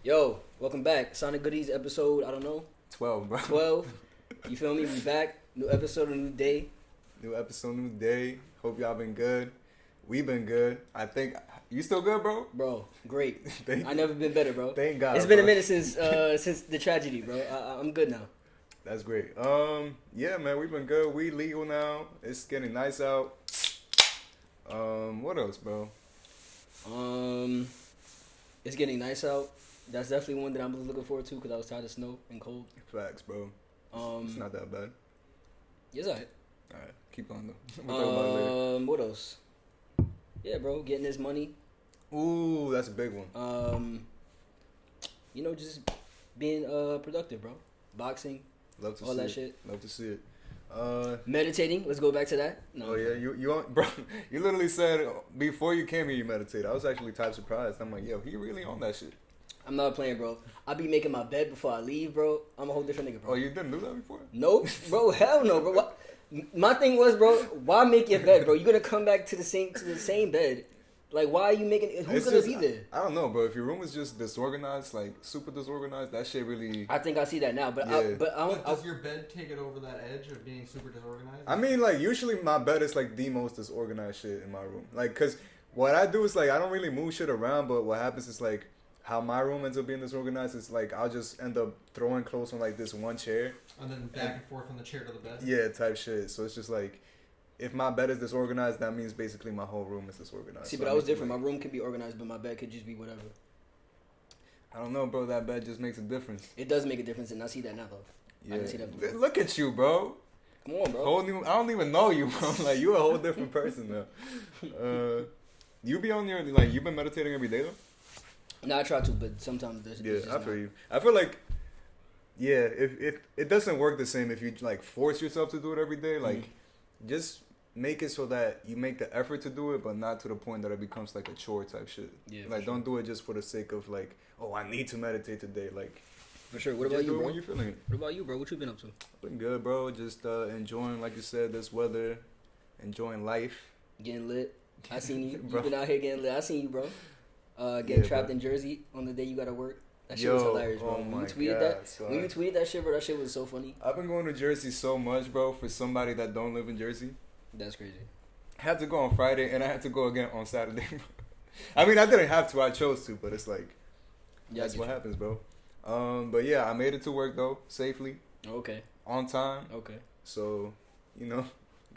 Yo, welcome back. Sonic Goodies episode, I don't know, 12, bro. 12. You feel me? We back. New episode, a new day. New episode, new day. Hope y'all been good. We been good. I think you still good, bro. Bro, great. I never been better, bro. Thank God. It's been a minute since the tragedy, bro. I'm good now. That's great. Yeah, man, we've been good. We legal now. It's getting nice out. What else, bro? It's getting nice out. That's definitely one that I'm looking forward to because I was tired of snow and cold. Facts, bro. It's not that bad. It's alright. Alright, keep on though. We'll talk about it later. What else? Yeah, bro, getting this money. Ooh, that's a big one. Just being productive, bro. Boxing, Love to all see that it. shit. Love to see it. Meditating. Let's go back to that. No. Oh yeah, you bro. You literally said before you came here you meditate. I was actually type surprised. I'm like, yo, he really on that shit. I'm not playing, bro. I be making my bed before I leave, bro. I'm a whole different nigga, bro. Oh, you didn't do that before? Nope, bro. Hell no, bro. What? My thing was, bro, why make your bed, bro? You're gonna come back to the same bed. Like, why are you making? Who's gonna be there? I don't know, bro. If your room is just disorganized, like super disorganized, that shit really. I think I see that now, but Yeah. I Does your bed take it over that edge of being super disorganized? I mean, like usually my bed is like the most disorganized shit in my room. Like, cause what I do is like I don't really move shit around, but what happens is like how my room ends up being disorganized is like I'll just end up throwing clothes on like this one chair. And then back and forth from the chair to the bed? Yeah, type shit. So it's just like. If my bed is disorganized, that means basically my whole room is disorganized. See, so but I was different. My room can be organized, but my bed could just be whatever. I don't know, bro. That bed just makes a difference. It does make a difference, and I see that now, though. Yeah. I can see that before. Look at you, bro. Come on, bro. I don't even know you, bro. Like you a whole different person now. You be on your like you've been meditating every day though. No, I try to, but sometimes there's Yeah, just I feel not. you. I feel like if it doesn't work the same if you like force yourself to do it every day. Like just make it so that you make the effort to do it, but not to the point that it becomes like a chore type shit. Yeah, like for don't do it just for the sake of like, oh, I need to meditate today. Like For sure. What just about do you, it bro? when you're feeling it. What about you, bro? What you been up to? Been good, bro. Just enjoying, like you said, this weather, enjoying life. Getting lit. I seen you. Bro. You been out here getting lit. I seen you, bro. Getting Yeah, trapped bro. in Jersey on the day you gotta work. That shit was hilarious, bro. Oh When my you tweeted God, that, son. when you tweeted that shit, bro, that shit was so funny. I've been going to Jersey so much, bro. For somebody that don't live in Jersey, That's crazy. I had to go on Friday and I had to go again on Saturday. I mean, I didn't have to. I chose to, but it's like Yeah, that's what happens, bro. But yeah, I made it to work though safely, Okay. on time. Okay. So,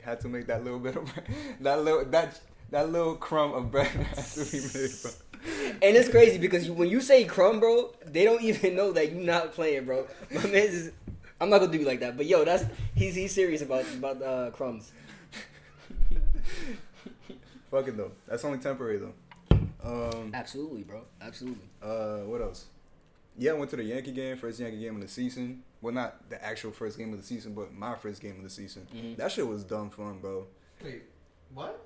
had to make that little bit of that little crumb of bread had to be made, bro. And it's crazy because when you say crumb, bro, they don't even know that you not playing, bro. My man is. I'm not gonna do you like that, but yo, he's serious about crumbs. Fuck it though. That's only temporary though. Absolutely, bro. Absolutely. What else? Yeah, I went to the Yankee game, first Yankee game of the season. Well, not the actual first game of the season, but my first game of the season. Mhm. That shit was dumb fun, bro. Wait, what?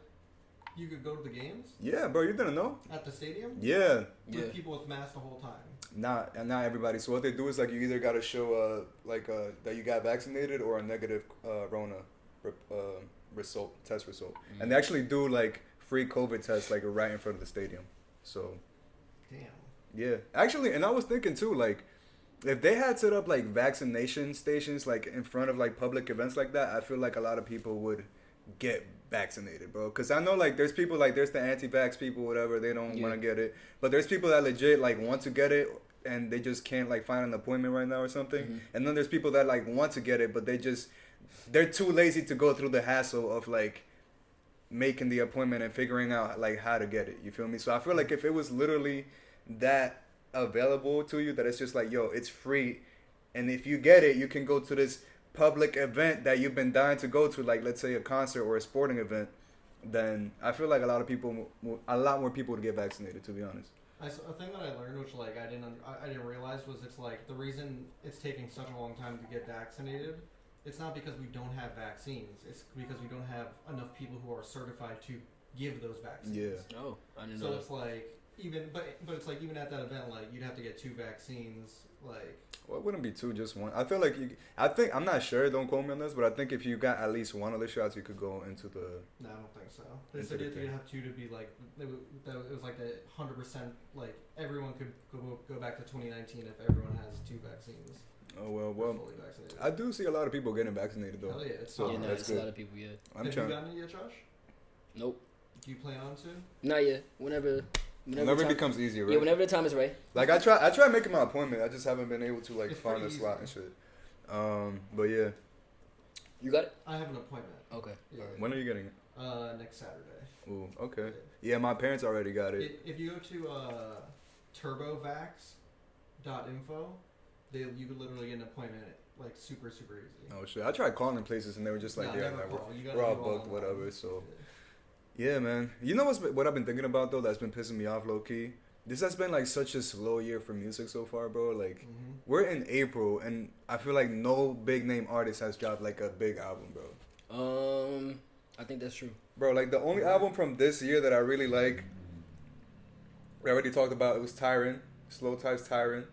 You could go to the games? Yeah, bro, you didn't know? At the stadium? Yeah. Yeah. With people with masks the whole time? Not everybody. So what they do is like you either gotta show that you got vaccinated or a negative Rona test result, and they actually do like free COVID tests like right in front of the stadium. So Damn. yeah, actually, and I was thinking too, like if they had set up like vaccination stations like in front of like public events like that, I feel like a lot of people would get vaccinated, bro. Because I know like there's people like there's the anti-vax people, whatever, they don't want to get it, but there's people that legit like want to get it and they just can't like find an appointment right now or something. And then there's people that like want to get it, but they're too lazy to go through the hassle of like making the appointment and figuring out like how to get it. You feel me? So I feel like if it was literally that available to you, that it's just like, yo, it's free, and if you get it, you can go to this public event that you've been dying to go to, like let's say a concert or a sporting event, then I feel like a lot more people would get vaccinated, to be honest. A thing that I learned, which like I didn't realize, was it's like the reason it's taking such a long time to get vaccinated. It's not because we don't have vaccines. It's because we don't have enough people who are certified to give those vaccines. Yeah. Oh, I didn't So know. it's like but it's like even at that event, like you'd have to get 2 vaccines, like. Well, it wouldn't be 2, just 1. I feel like I'm not sure. Don't quote me on this, but I think if you got at least 1 of the shots, you could go into the. No, I don't think so. They said you have 2 to be like it was like the 100%. Like everyone could go back to 2019 if everyone has 2 vaccines. Oh well. Fully vaccinated. I do see a lot of people getting vaccinated though. Hell yeah, it's so Yeah, no, that's it's good. a lot of people. Yeah. I'm have trying. you gotten it yet, Josh? Nope. Do you plan on to? Not yet. Whenever Whenever the it time, becomes easier, right? Yeah, whenever the time is right. Like I try making my appointment. I just haven't been able to like It's find a pretty slot easy. and shit. But yeah. You got it. I have an appointment. Okay. Yeah. When are you getting it? Next Saturday. Ooh, okay. Yeah, my parents already got it. If you go to turbovax.info, you could literally get an appointment like super easy. Oh shit! I tried calling places and they were just like, No, yeah, never like, call. You gotta we're all do booked, online. whatever. So yeah, man. You know what I've been thinking about though? That's been pissing me off, low key. This has been like such a slow year for music so far, bro. Like we're in April and I feel like no big name artist has dropped like a big album, bro. I think that's true. Bro, like the only album from this year that I really like, we already talked about, it was Tyrant, Slow Tide's Tyrant,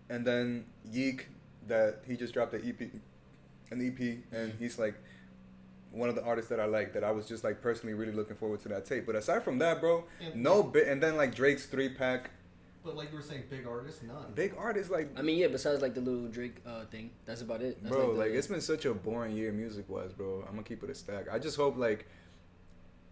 and then Yeek, that he just dropped an EP, and he's like one of the artists that I like, that I was just like personally really looking forward to that tape. But aside from that, bro, and then like Drake's 3-pack. But like you were saying, big artists, none. Big artists like. I mean, yeah. Besides like the little Drake thing, that's about it. That's Bro, the- like it's been such a boring year music wise, bro. I'm gonna keep it a stack. I just hope like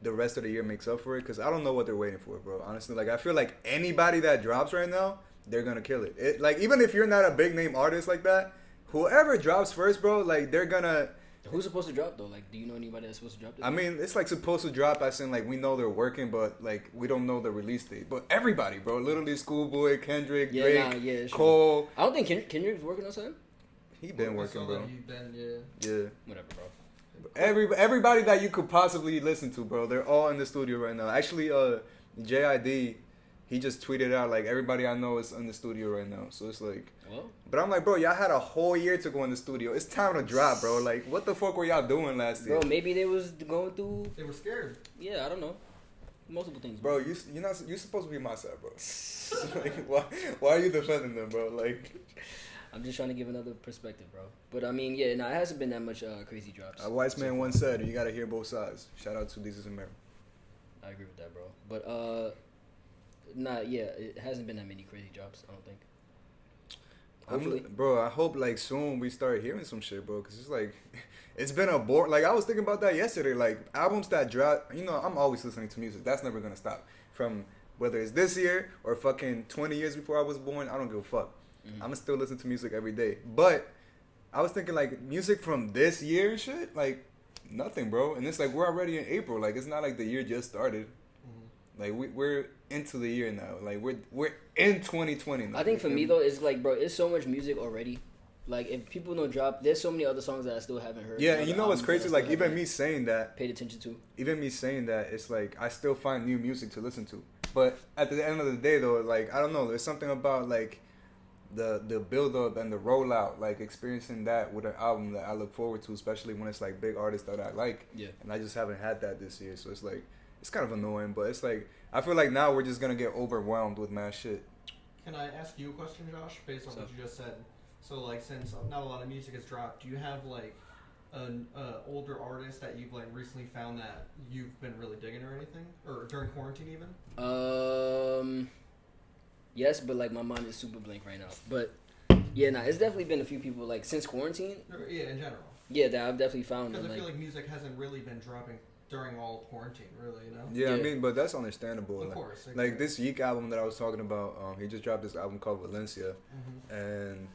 the rest of the year makes up for it, because I don't know what they're waiting for, bro. Honestly, like I feel like anybody that drops right now, they're gonna kill it. Like even if you're not a big name artist like that, whoever drops first, bro, like they're gonna. Who's supposed to drop though? Like, do you know anybody that's supposed to drop this? I mean, it's like supposed to drop as in like we know they're working, but like we don't know the release date. But everybody, bro, literally Schoolboy, Kendrick, Yeah, Drake, nah, yeah, it's true. Cole, I don't think Kendrick's working on something. he been working, bro. Yeah. Whatever, bro. Everybody that you could possibly listen to, bro, they're all in the studio right now. Actually, JID, he just tweeted out like everybody I know is in the studio right now. So it's like, Well, but I'm like, bro, y'all had a whole year to go in the studio. It's time to drop, bro. Like, what the fuck were y'all doing last year, bro, maybe they was going through. They were scared. Yeah, I don't know. Multiple things, bro? You supposed to be my side, bro. Like, why are you defending them, bro? Like, I'm just trying to give another perspective, bro. But I mean, yeah, no, it hasn't been that much crazy drops. a wise man once said, you gotta hear both sides. Shout out to This Is America. I agree with that, bro. But it hasn't been that many crazy drops. I don't think. Hopefully. Bro, I hope like soon we start hearing some shit, bro. Cause it's like, it's been a bore. Like I was thinking about that yesterday. Like albums that drop, you know, I'm always listening to music. That's never gonna stop. From whether it's this year or fucking 20 years before I was born, I don't give a fuck. Mm-hmm. I'ma still listen to music every day. But I was thinking like music from this year and shit, like nothing, bro. And it's like we're already in April. Like it's not like the year just started. Like we're into the year now. Like we're in 2020 now. I think for me though, it's like, bro, it's so much music already. Like if people don't drop, there's so many other songs that I still haven't heard. Yeah, and you know what's albums crazy? that I Like still even haven't me saying that, paid attention to. even me saying that, it's like I still find new music to listen to. But at the end of the day, though, like I don't know, there's something about like the build up and the rollout, like experiencing that with an album that I look forward to, especially when it's like big artists that I like. Yeah. And I just haven't had that this year, so it's like it's kind of annoying. But it's like I feel like now we're just gonna get overwhelmed with mad shit. Can I ask you a question, Josh, based on So- what you just said? So, like, since not a lot of music has dropped, do you have like an older artist that you've like recently found that you've been really digging or anything, or during quarantine even? Yes, but like my mind is super blank right now. But yeah, nah, it's definitely been a few people like since quarantine. Or, yeah, in general. Yeah, that I've definitely found. Because And, I like, feel like music hasn't really been dropping during all of quarantine, really, you know? Yeah, I Yeah. mean, but that's understandable. Of Like, course. like this Yeek album that I was talking about, he just dropped this album called Valencia, and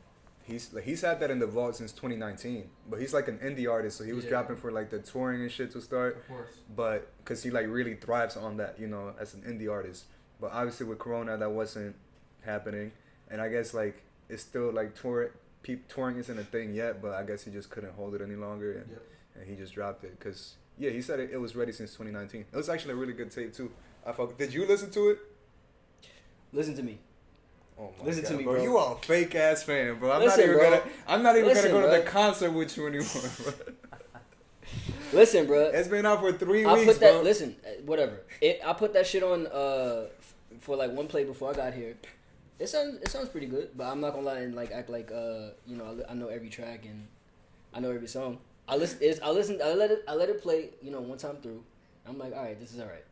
he's had that in the vault since 2019. But he's like an indie artist, so he was Yeah. dropping for like the touring and shit to start. Of course. But because he like really thrives on that, you know, as an indie artist. But obviously with Corona, that wasn't happening, and I guess like it's still like touring isn't a thing yet. But I guess he just couldn't hold it any longer, and, Yep. and he just dropped it because. Yeah, he said it was ready since 2019. It was actually a really good tape too. Did you listen to it? listen to me. Oh my Listen God, to me, bro. You are a fake ass fan, bro. I'm Listen, not even bro. gonna. I'm not even Listen, gonna go bro. to the concert with you anymore. Bro. Listen, bro. It's been out for 3 I weeks, put that. bro. Listen, whatever. I put that shit on for like one play before I got here. It sounds pretty good, but I'm not gonna lie and like act like you know I know every track and I know every song. I let it play, you know, one time through. I'm like, all right, this is all right.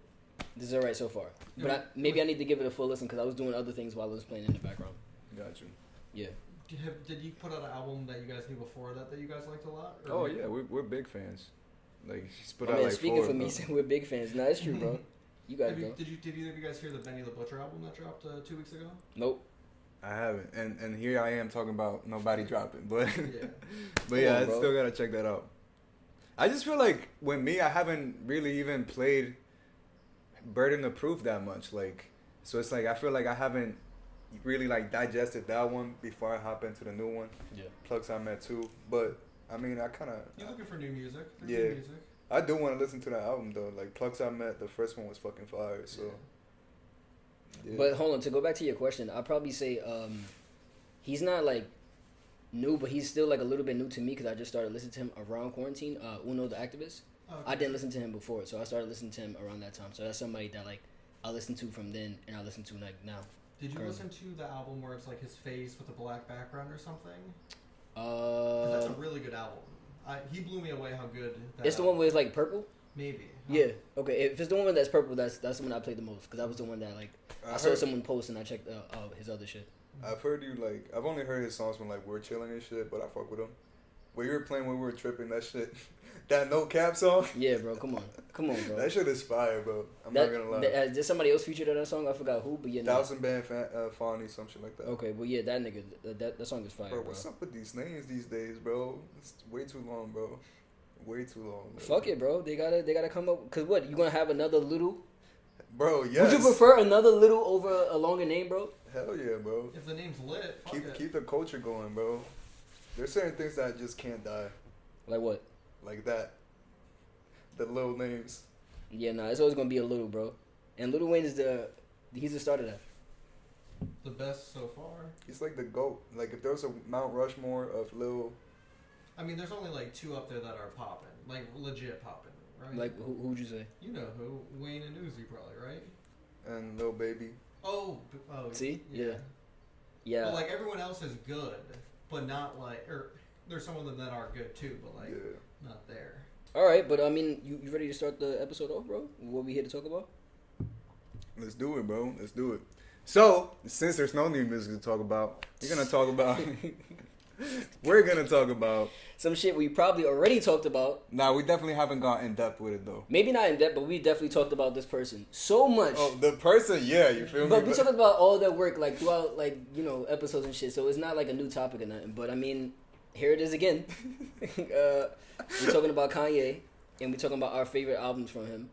This is all right so far. But maybe I need to give it a full listen because I was doing other things while I was playing in the background. Got you. Yeah. Did you put out an album that you guys knew before that you guys liked a lot? Oh yeah, we're big fans. Like she's put Oh, out man, like speaking 4. for me, we're big fans. No, it's true, bro. You guys go. Did either of you guys hear the Benny the Butcher album that dropped 2 weeks ago? Nope. I haven't, and here I am talking about nobody dropping, but Yeah. but yeah, on, I bro. still gotta check that out. I just feel like with me, I haven't really even played Burden of Proof that much, like, so it's like I feel like I haven't really like digested that one before I hop into the new one. Yeah. Plugs I met too, but I mean I kind of You're looking for new music. There's Yeah. new music. I do want to listen to that album though. Like Plugs I Met, the first one was fucking fire. So, yeah. But hold on, to go back to your question, I'd probably say he's not like new, but he's still like a little bit new to me because I just started listening to him around quarantine. Uno the Activist. Okay. I didn't listen to him before, so I started listening to him around that time. So that's somebody that like I listened to from then and I listen to like now. Did you Currently. listen to the album where it's like his face with a black background or something? 'Cause that's a really good album. He blew me away how good. It's the one where it's like purple. Maybe. Yeah. Okay. If it's the one that's purple, that's the one I played the most because that was the one that like I saw someone post and I checked his other shit. I've heard you like I've only heard his songs when like we're chilling and shit, but I fuck with him. When you were playing when we were tripping, that shit, that No Cap song. Yeah, bro. Come on, bro. That shit is fire, bro. I'm not gonna lie. Did somebody else featured on that song? I forgot who, but yeah. No. 1000 Band Fawny, some shit like that. Okay, well yeah, that nigga, that song is fire, Bro, bro. what's up with these names these days, bro? It's way too long, bro. Way too long. Bro. Fuck it, bro. They gotta come up. Cause what? You gonna have another little? Bro, yes. Would you prefer another little over a longer name, bro? Hell yeah, bro. If the name's lit, fuck it. Keep the culture going, bro. There's certain things that just can't die. Like what? Like that. The little names. Yeah, nah. It's always gonna be a little, bro. And Lil Wayne is he's the start of that. The best so far. He's like the GOAT. Like if there was a Mount Rushmore of Lil. I mean, there's only like 2 up there that are popping, like legit popping, right? Like who'd you say? You know who? Wayne and Uzi, probably, right? And Lil Baby. Oh. See? Yeah. Yeah. But like everyone else is good, but not like, or there's some of them that are good too, but like not there. All right, but I mean, you ready to start the episode off, bro? What we here to talk about? Let's do it, bro. Let's do it. So, since there's no new music to talk about, we're gonna talk about Some shit we probably already talked about. Nah, we definitely haven't gone in depth with it though. Maybe not in depth, but we definitely talked about this person so much. Oh, the person, yeah, you feel me? But we talked about all their work like throughout like, you know, episodes and shit. So it's not like a new topic or nothing. But I mean, here it is again. We're talking about Kanye and we're talking about our favorite albums from him.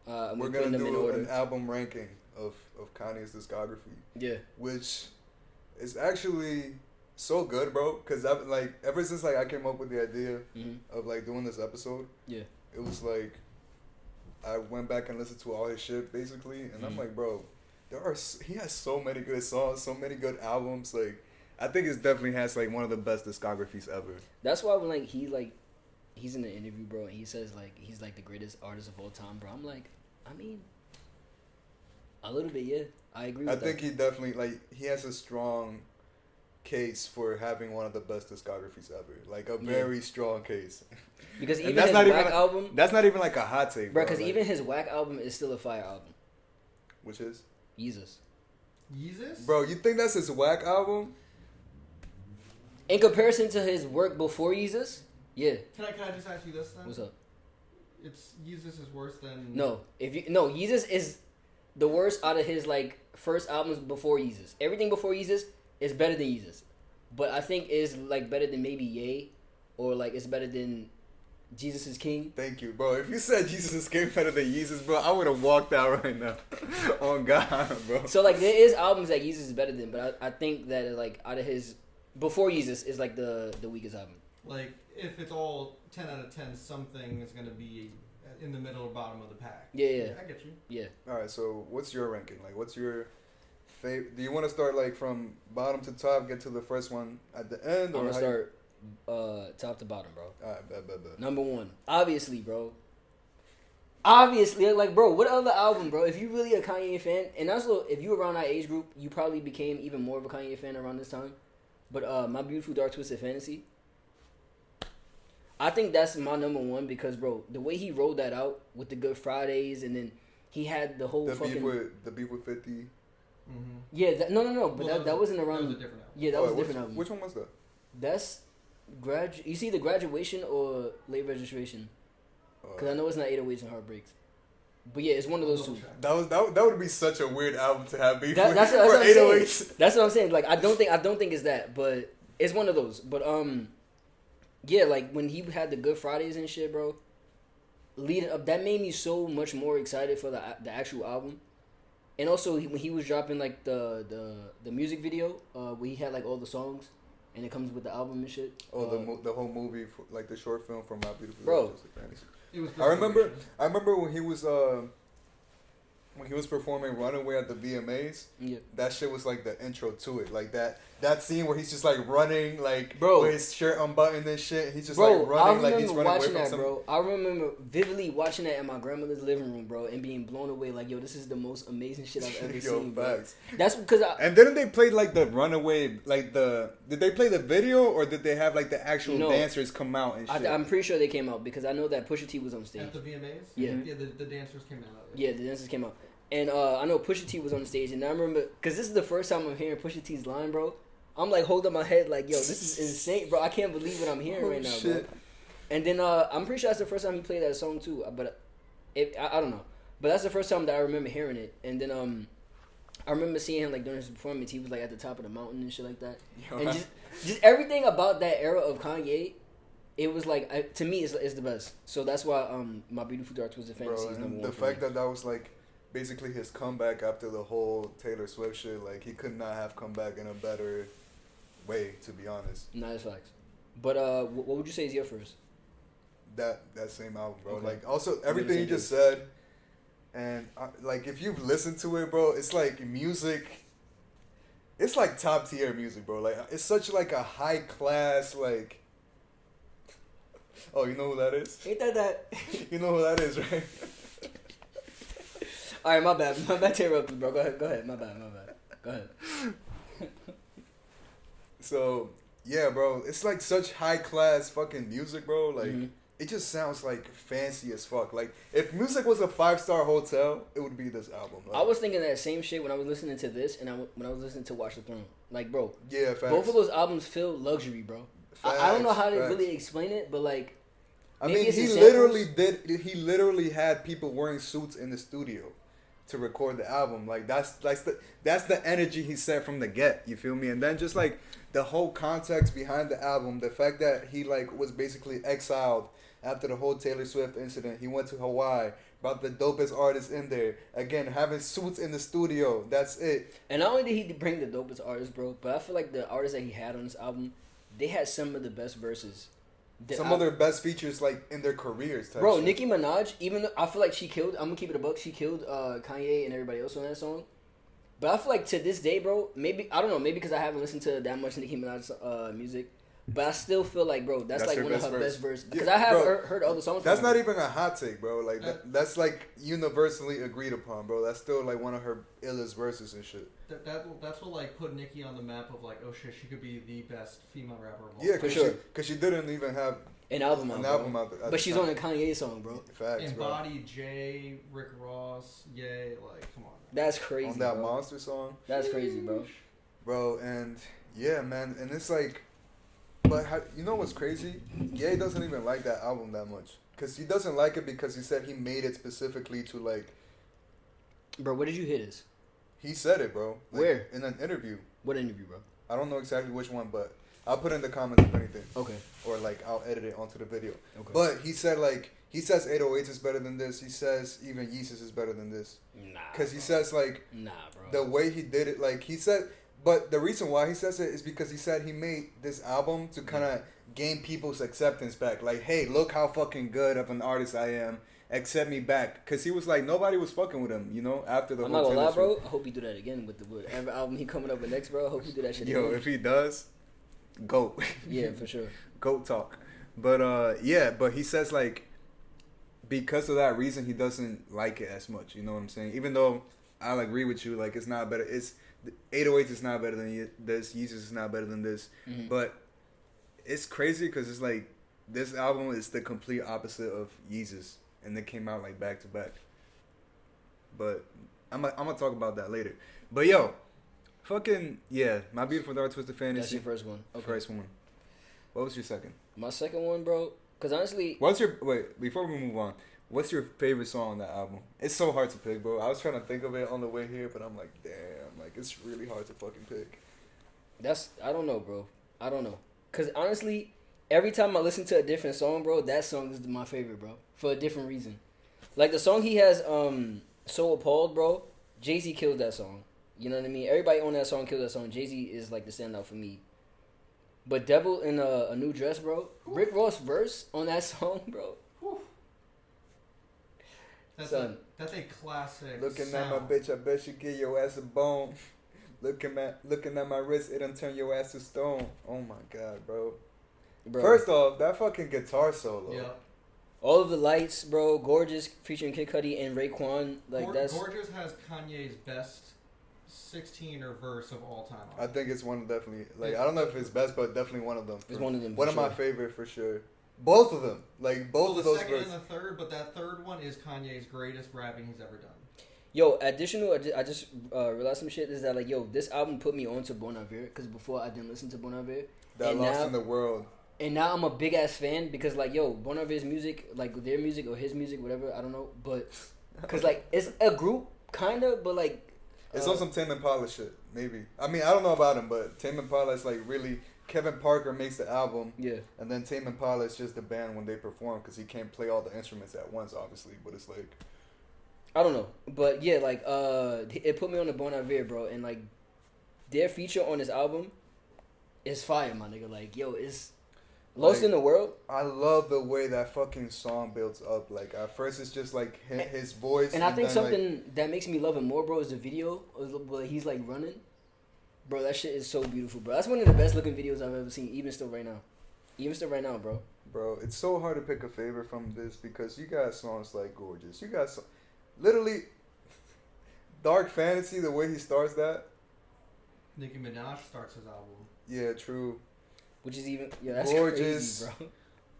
And we're putting gonna them in do order. an album ranking of Kanye's discography. Yeah. Which is actually so good, bro. Cause I've like ever since like I came up with the idea of like doing this episode. Yeah. It was like I went back and listened to all his shit basically, and I'm like, bro, he has so many good songs, so many good albums. Like, I think it definitely has like one of the best discographies ever. That's why when like he's in the interview, bro, and he says like he's like the greatest artist of all time, bro. I'm like, I mean, a little bit, yeah. I agree with that. I think he definitely like he has a strong case for having one of the best discographies ever. Like a very strong case. Because even that's his not whack even album, that's not even like a hot take, bro. bro. Because like, even his whack album is still a fire album. which is Jesus. Yeezus? Bro, you think that's his whack album? In comparison to his work before Jesus, yeah. Can I just ask you this then? What's up? It's Yeezus is worse than Jesus is the worst out of his like first albums before Yeezus. Everything before Yeezus is better than Yeezus, but I think is like better than maybe Ye, or like it's better than Jesus is King. Thank you, bro. If you said Jesus is King better than Yeezus, bro, I would have walked out right now. On God, bro. So like there is albums that Yeezus is better than, but I think that like out of his before Yeezus is like the weakest album. Like if it's all 10 out of 10, something is gonna be in the middle or bottom of the pack. Yeah. I get you. Yeah. All right, so what's your ranking? Like, what's your favorite? Do you want to start like from bottom to top, get to the first one at the end, or I'm gonna start top to bottom, bro. All right, bet. Number one, obviously, bro. Obviously, like, bro, what other album, bro? If you really a Kanye fan, and also if you were around that age group, you probably became even more of a Kanye fan around this time. But My Beautiful Dark Twisted Fantasy, I think that's my number one because, bro, the way he rolled that out with the Good Fridays, and then he had the whole the fucking beef with 50. Mm-hmm. Yeah, no, but Well, that wasn't around. That was a different album. Yeah, that was a different album. Which one was that? That's You see the Graduation or Late Registration? Because I know it's not 808s and Heartbreaks. But yeah, it's one of those two. That would be such a weird album to have beef with That's for what I'm saying. 808s. That's what I'm saying. Like I don't think it's that, but it's one of those. But yeah, like when he had the Good Fridays and shit, bro. Leading up, that made me so much more excited for the actual album. And also when he was dropping like the music video, where he had like all the songs, and it comes with the album and shit. Oh, the whole movie, like the short film from My Beautiful Bro. Fantasy. It was I remember when he was performing Runaway at the VMAs. Yeah. That shit was like the intro to it. Like that scene where he's just like running, like Bro. with his shirt unbuttoned and shit. He's just Bro, like running, like I he's remember running away watching from that, some. bro. I remember vividly watching that in my grandmother's living room, bro, and being blown away. Like, yo, this is the most amazing shit I've ever seen, bro. Facts. That's because And didn't they play like the Runaway, like did they play the video or did they have like the actual dancers come out and shit? I'm pretty sure they came out because I know that Pusha T was on stage. At the VMAs? Yeah. Yeah, the dancers came out. Yeah, the dancers came out. And I know Pusha T was on the stage, and I remember, because this is the first time I'm hearing Pusha T's line, bro. I'm like holding my head like, yo, this is insane, bro. I can't believe what I'm hearing right now, shit. bro. And then I'm pretty sure that's the first time he played that song too, but I don't know. But that's the first time that I remember hearing it. And then I remember seeing him like during his performance, he was like at the top of the mountain and shit like that. And just everything about that era of Kanye, it was like to me is the best. So that's why My Beautiful Dark Twisted Fantasy is number one. The fact that was like basically his comeback after the whole Taylor Swift shit, like he could not have come back in a better way, to be honest. Nah, that's facts. But what would you say is your first? That same album, bro. Okay. Like also everything you just said, and like if you've listened to it, bro, it's like music. It's like top tier music, bro. Like it's such like a high class like. Oh, you know who that is? Ain't that? You know who that is, right? All right, my bad to interrupt you, bro. Go ahead. My bad. Go ahead. So yeah, bro, it's like such high class fucking music, bro. Like it just sounds like fancy as fuck. Like if music was a 5-star hotel, it would be this album. Like, I was thinking that same shit when I was listening to this, and when I was listening to Watch the Throne. Like, bro, yeah, facts. both of those albums feel luxury, bro. I don't know how to really explain it, but like, I mean, he literally had people wearing suits in the studio to record the album. Like that's the energy he set from the get. You feel me? And then just like the whole context behind the album, the fact that he like was basically exiled after the whole Taylor Swift incident. He went to Hawaii, brought the dopest artists in there. Again, having suits in the studio. That's it. And not only did he bring the dopest artists, bro, but I feel like the artists that he had on this album, they had some of the best verses. Some of their best features, like in their careers. Bro, shit. Nicki Minaj, even though I feel like she killed. I'm gonna keep it a buck. She killed Kanye and everybody else on that song. But I feel like to this day, bro, maybe I don't know, maybe because I haven't listened to that much Nicki Minaj music, but I still feel like, bro, that's like one of her best verses. Because I have heard other songs. That's not even a hot take, bro. Like that's like universally agreed upon, bro. That's still like one of her illest verses and shit. That's what like put Nicki on the map of like, oh shit, she could be the best female rapper of all. Yeah, for sure. Because she didn't even have an album out. But she's on a Kanye song, bro. Facts, Embody, Jay, Rick Ross, Ye, like, come on. That's crazy, on that bro. Monster song. That's crazy, bro. Bro, and yeah, man, and it's like, but you know what's crazy? Ye doesn't even like that album that much. Because he doesn't like it because he said he made it specifically to like... Bro, where did you hear this? He said it, bro. Like, where? In an interview. What interview, bro? I don't know exactly which one, but I'll put in the comments if anything. Okay. Or like I'll edit it onto the video. Okay. But he said like, he says 808s is better than this. He says even Yeezus is better than this. Nah. Because he says like... Nah, bro. The way he did it, like he said... But the reason why he says it is because he said he made this album to kind of gain people's acceptance back. Like, hey, look how fucking good of an artist I am. Accept me back. Because he was like, nobody was fucking with him, you know, after the I'm whole not gonna lie, Taylor bro. I hope he do that again with whatever album he coming up with next, bro. I hope he do that shit Yo, again. if he does, GOAT. Yeah, for sure. GOAT talk. But, yeah, but he says, like, because of that reason, he doesn't like it as much. You know what I'm saying? Even though I'll agree with you, like it's not better. It's 808s is not better than this. Yeezus is not better than this. Mm-hmm. But it's crazy because it's like this album is the complete opposite of Yeezus, and they came out like back to back. But I'm gonna talk about that later. But yo, fucking yeah, My Beautiful Dark Twisted Fantasy. That's your first one. Okay. First one. What was your second? My second one, bro. Because honestly, wait, before we move on, what's your favorite song on that album? It's so hard to pick, bro. I was trying to think of it on the way here, but I'm like, damn, like it's really hard to fucking pick. I don't know, bro. I don't know. Because honestly, every time I listen to a different song, bro, that song is my favorite, bro. For a different reason. Like the song he has, So Appalled, bro. Jay-Z kills that song. You know what I mean? Everybody on that song kills that song. Jay-Z is like the standout for me. But Devil in a New Dress, bro. Rick Ross verse on that song, bro. That's a classic. Looking sound. at my bitch, I bet she give your ass a bone. Looking at my wrist, it done turn your ass to stone. Oh my god, bro. First off, that fucking guitar solo. Yeah. All of the lights, bro. Gorgeous featuring Kid Cudi and Raekwon. Like that's Gorgeous has Kanye's best 16er verse of all time. I think it's one definitely. Like I don't know if it's best, but definitely one of them. It's one of them. One of my favorite for sure. Both of them, like both of those. The second verses. and the third, but that third one is Kanye's greatest rapping he's ever done. Yo, additional, I just realized some shit is that like, yo, this album put me on to Bon Iver because before I didn't listen to Bon Iver. That and Lost now, in the World. And now I'm a big ass fan because like, yo, Bon Iver's music, like their music or his music, whatever, I don't know, but because like it's a group kind of, but like it's on some Tame Impala shit, maybe. I mean, I don't know about him, but Tame Impala is like really. Kevin Parker makes the album, yeah, and then Tame Impala is just the band when they perform because he can't play all the instruments at once, obviously. But it's like, I don't know, but yeah, like it put me on the Bon Iver, bro, and like their feature on this album is fire, my nigga. Like, yo, it's Lost in the World. I love the way that fucking song builds up. Like at first, it's just like his voice, and I think then, something like, that makes me love him more, bro, is the video where he's like running. Bro, that shit is so beautiful, bro. That's one of the best looking videos I've ever seen, even still right now, bro. Bro, it's so hard to pick a favorite from this because you got songs like Gorgeous. You got literally Dark Fantasy, the way he starts that. Nicki Minaj starts his album. Yeah, true. Which is even, yeah, that's Gorgeous, crazy, bro.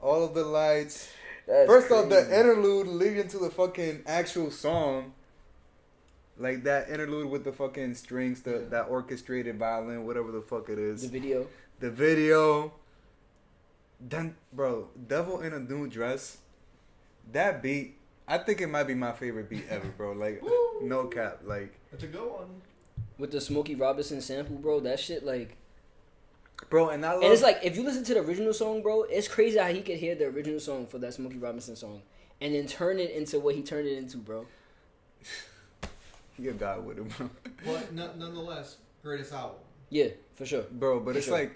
All of the lights. That's First crazy. off, the interlude leading to the fucking actual song. Like that interlude with the fucking strings, that orchestrated violin, whatever the fuck it is. The video. Then, bro, Devil in a New Dress. That beat, I think it might be my favorite beat ever, bro. Like, no cap. Like, That's a good one. With the Smokey Robinson sample, bro, that shit, like. bro, and I love. And it's like, if you listen to the original song, bro, it's crazy how he could hear the original song for that Smokey Robinson song and then turn it into what he turned it into, bro. He a guy with him, bro. But nonetheless, greatest album. Yeah, for sure. Bro, but For it's sure. like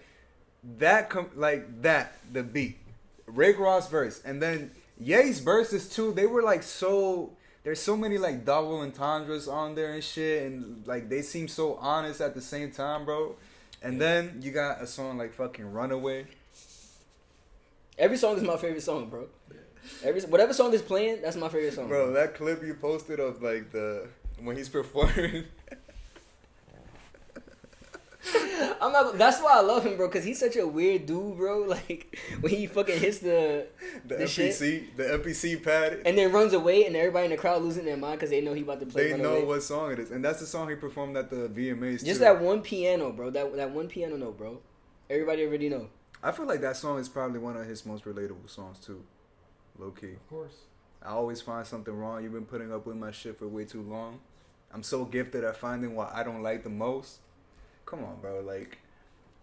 the beat. Rick Ross verse. And then Ye's verses too, they were like so, there's so many like double entendres on there and shit. And like they seem so honest at the same time, bro. And then you got a song like fucking Runaway. Every song is my favorite song, bro. Whatever song is playing, that's my favorite song. Bro, that clip you posted of like when he's performing. That's why I love him, bro, because he's such a weird dude, bro. Like, when he fucking hits the MPC, shit, the MPC pad. and then runs away, and everybody in the crowd losing their mind because they know he about to play They Runaway. know what song it is. And that's the song he performed at the VMAs Just too. that one piano, bro. That one piano note, bro. Everybody already know. I feel like that song is probably one of his most relatable songs too. Low key. Of course. I always find something wrong. You've been putting up with my shit for way too long. I'm so gifted at finding what I don't like the most. Come on, bro. Like,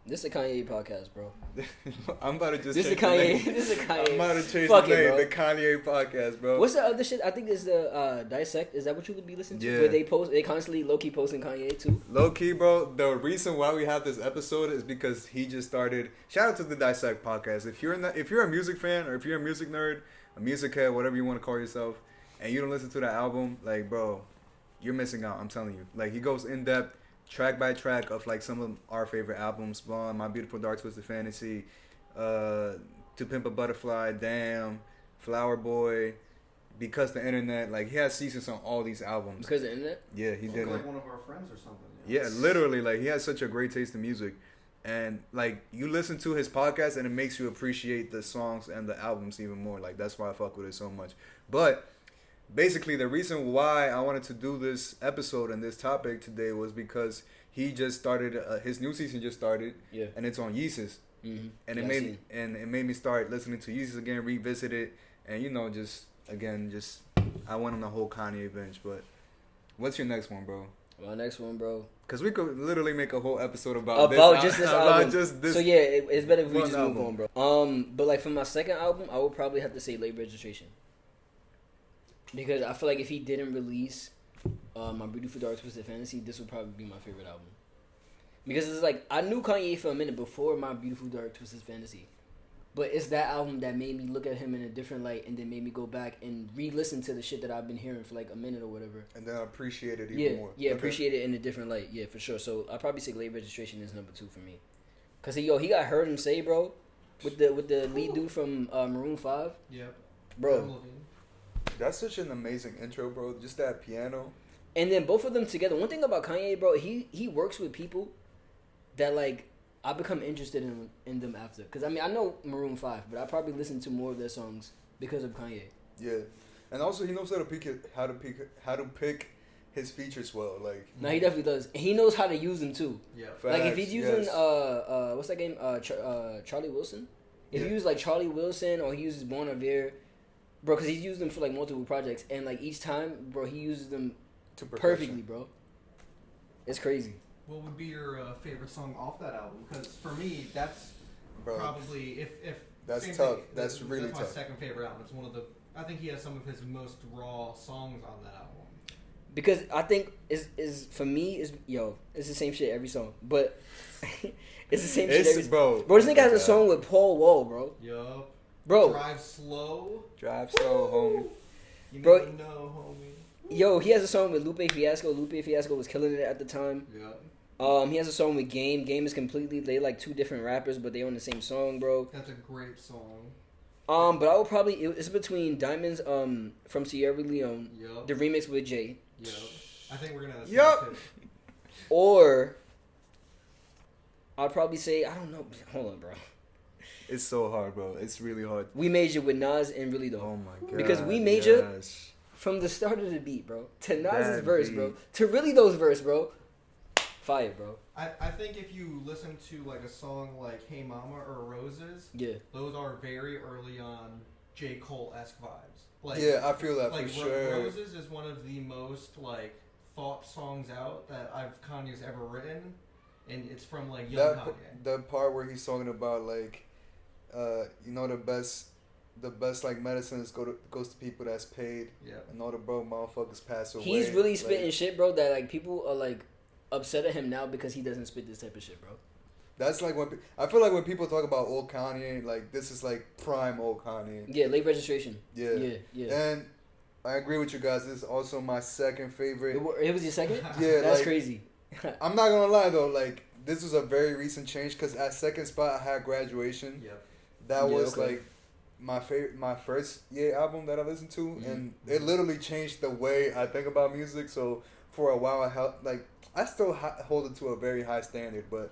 This is a Kanye podcast, bro. I'm about to just This is change the name. Kanye. This is Kanye. I'm about to change Fuck the it, name. bro. The Kanye podcast, bro. What's the other shit? I think it's the Dissect. Is that what you would be listening to? Yeah. Where they constantly low key posting Kanye too. Low key, bro. The reason why we have this episode is because he just started. Shout out to the Dissect podcast. If you're a music fan or if you're a music nerd, a music head, whatever you want to call yourself, and you don't listen to that album, like, bro, you're missing out. I'm telling you. Like, he goes in depth, track by track of like some of our favorite albums. Blonde, My Beautiful Dark Twisted Fantasy, To Pimp a Butterfly, Damn, Flower Boy, because the internet, like he has ceases on all these albums. Because of the internet? Yeah, he did. Like one of our friends or something. Yeah, literally, like he has such a great taste in music, and like you listen to his podcast and it makes you appreciate the songs and the albums even more. Like that's why I fuck with it so much. But basically, the reason why I wanted to do this episode and this topic today was because he just started his new season just started, Yeah. and it's on Yeezus, Mm-hmm. and it made me start listening to Yeezus again, revisit it, and just I went on the whole Kanye binge. But what's your next one, bro? My next one, bro. Because we could literally make a whole episode about just this album. So yeah, it's better if we just move on, bro. But like for my second album, I would probably have to say Late Registration. Because I feel like if he didn't release My Beautiful Dark Twisted Fantasy, this would probably be my favorite album. Because it's like, I knew Kanye for a minute before My Beautiful Dark Twisted Fantasy. But it's that album that made me look at him in a different light and then made me go back and re-listen to the shit that I've been hearing for like a minute or whatever. And then I appreciate it even more. Yeah, appreciate it in a different light. Yeah, for sure. So I'd probably say Late Registration is number 2 for me. Because he got Heard Him Say, bro, with the lead dude from Maroon 5. Yep. Bro. That's such an amazing intro, bro. Just that piano. And then both of them together. One thing about Kanye, bro, he works with people that like I become interested in them after. Because I mean, I know Maroon 5, but I probably listen to more of their songs because of Kanye. Yeah, and also he knows how to pick his features well. Like no, he definitely does. He knows how to use them too. Yeah. Like if he's using what's that game? Charlie Wilson. If you use like Charlie Wilson or he uses Bon Iver, bro, because he's used them for like multiple projects, and like each time, bro, he uses them perfectly, bro. It's crazy. What would be your favorite song off that album? Because for me, that's probably if that's tough. That's really tough. That's my second favorite album. It's one of the. I think he has some of his most raw songs on that album. Because I think is for me it's the same shit every song, but it's the same shit every bro. Bro, this nigga has a song with Paul Wall, bro. Yup. Bro. Drive slow, homie. You bro, never know, homie. Yo, he has a song with Lupe Fiasco. Lupe Fiasco was killing it at the time. Yeah. He has a song with Game. Game is they like two different rappers, but they on the same song, bro. That's a great song. But I would probably it's between Diamonds from Sierra Leone, Yep. the remix with Jay. Yep. I think we're gonna. Yep. Or I'd probably say I don't know. Hold on, bro. It's so hard, bro. It's really hard. We Major with Nas and Really Though. Oh my god. Because We Major from the start of the beat, bro, to Nas's verse, bro, to Really Though's verse, bro. Fire, bro. I think if you listen to like a song like Hey Mama or Roses, Yeah. those are very early on J. Cole-esque vibes. Like, yeah, I feel that like for sure. Roses is one of the most like thought songs out that Kanye's ever written, and it's from like young Kanye. The part where he's talking about like, the best like medicines goes to people that's paid. Yeah. And all the broke motherfuckers pass away. He's really spitting shit, bro. That like people are like upset at him now because he doesn't spit this type of shit, bro. That's like I feel like when people talk about old Kanye, like this is like prime old Kanye. Yeah, Late Registration. Yeah. Yeah. And I agree with you guys. This is also my second favorite. It was your second? Yeah, that's like, crazy. I'm not gonna lie though, like this was a very recent change because at second spot I had Graduation. Yep. That was like my first album that I listened to, and it literally changed the way I think about music. So for a while I still hold it to a very high standard, but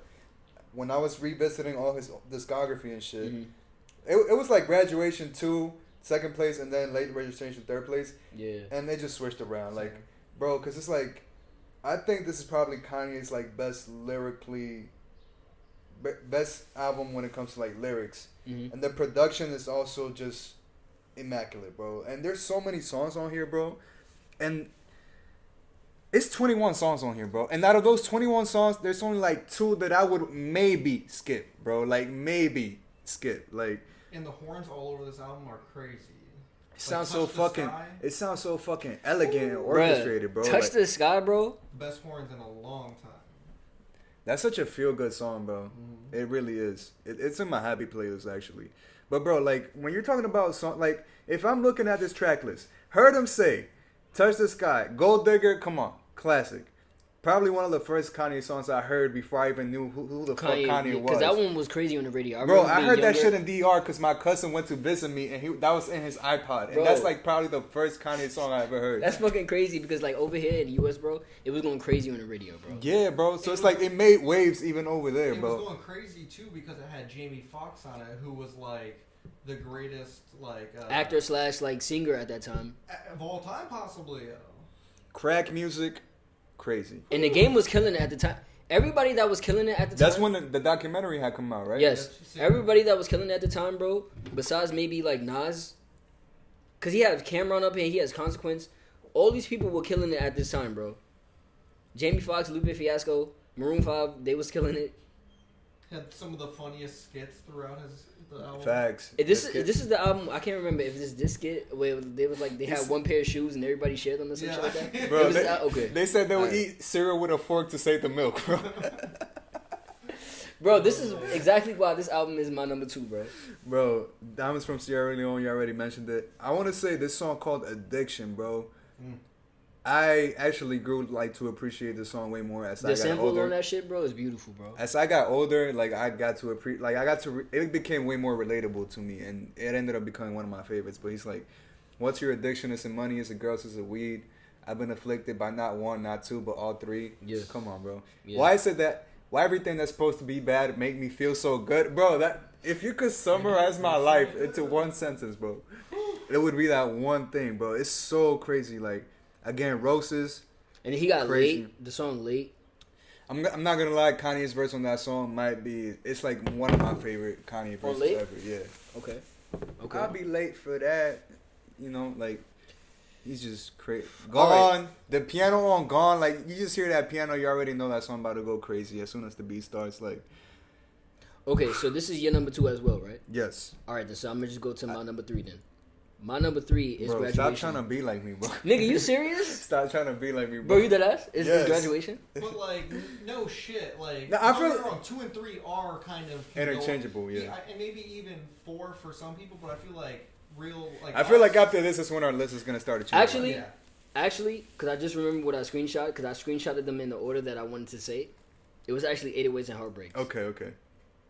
when I was revisiting all his discography and shit, it was like Graduation 2, second place, and then Late Registration, third place. Yeah. And they just switched around, like, bro, because it's like, I think this is probably Kanye's like best album when it comes to like lyrics, and the production is also just immaculate, bro. And there's so many songs on here, bro, and it's 21 songs on here, bro. And out of those 21 songs, there's only like 2 that I would maybe skip, bro. Like maybe skip, like. And the horns all over this album are crazy. It sounds so fucking. It sounds so fucking elegant and orchestrated, bro. Touch the Sky, bro. Best horns in a long time. That's such a feel good song, bro. It really is. It's in my happy playlist actually. But bro, like when you're talking about song, like if I'm looking at this track list, Heard Him Say, Touch the Sky, Gold Digger, come on, classic. Probably one of the first Kanye songs I heard before I even knew who the fuck Kanye was. Because that one was crazy on the radio. Bro, I heard that shit in DR because my cousin went to visit me and that was in his iPod. And that's like probably the first Kanye song I ever heard. That's fucking crazy because like over here in the US, bro, it was going crazy on the radio, bro. Yeah, bro. So it's like it made waves even over there, bro. It was going crazy too because it had Jamie Foxx on it, who was like the greatest like actor / like singer at that time of all time, possibly. Crack music. Crazy. And the game was killing it at the time. Everybody that was killing it at the time. That's when the documentary had come out, right? Yes. Everybody that was killing it at the time, bro, besides maybe like Nas, because he has Cameron up here, he has Consequence. All these people were killing it at this time, bro. Jamie Foxx, Lupe Fiasco, Maroon 5, they was killing it. Had some of the funniest skits throughout the album. Facts. This is the album. I can't remember if this skit where they was like they had one pair of shoes and everybody shared them or some shit like that. Bro, they said they would eat cereal with a fork to save the milk, bro. Bro, this is exactly why this album is my number 2, bro. Bro, Diamonds from Sierra Leone, you already mentioned it. I want to say this song called Addiction, bro. I actually grew like to appreciate the song way more as I got older. The sample on that shit, bro, is beautiful, bro. As I got older, like I got to it became way more relatable to me, and it ended up becoming one of my favorites. But he's like, "What's your addiction? Is it money? Is it girls? Is it weed? I've been afflicted by not one, not two, but all three." Yeah, come on, bro. Yeah. Why is it that? Why everything that's supposed to be bad make me feel so good, bro? That if you could summarize my life into one sentence, bro, it would be that one thing, bro. It's so crazy, like. Again, Roses. And he got crazy. Late. The song Late. I'm not gonna lie. Kanye's verse on that song might be. It's like one of my favorite Kanye verses ever. Yeah. Okay. I'll be late for that. You know, like he's just crazy. Gone. Right. The piano on Gone. Like you just hear that piano, you already know that song about to go crazy as soon as the beat starts. Like. Okay, so this is your number 2 as well, right? Yes. All right, so I'm gonna just go to my number 3 then. My number 3 is bro, Graduation. Stop trying to be like me, bro. Nigga, you serious? Stop trying to be like me, bro. Bro, you did that? Is Graduation? But like, no shit. Like, no, I feel wrong. 2 and 3 are kind of interchangeable, yeah. And maybe even 4 for some people. But I feel like I feel like after this is when our list is gonna start to change. Actually, because I just remember what I screenshot. Because I screenshotted them in the order that I wanted to say. It was actually 808s and Heartbreaks. Okay.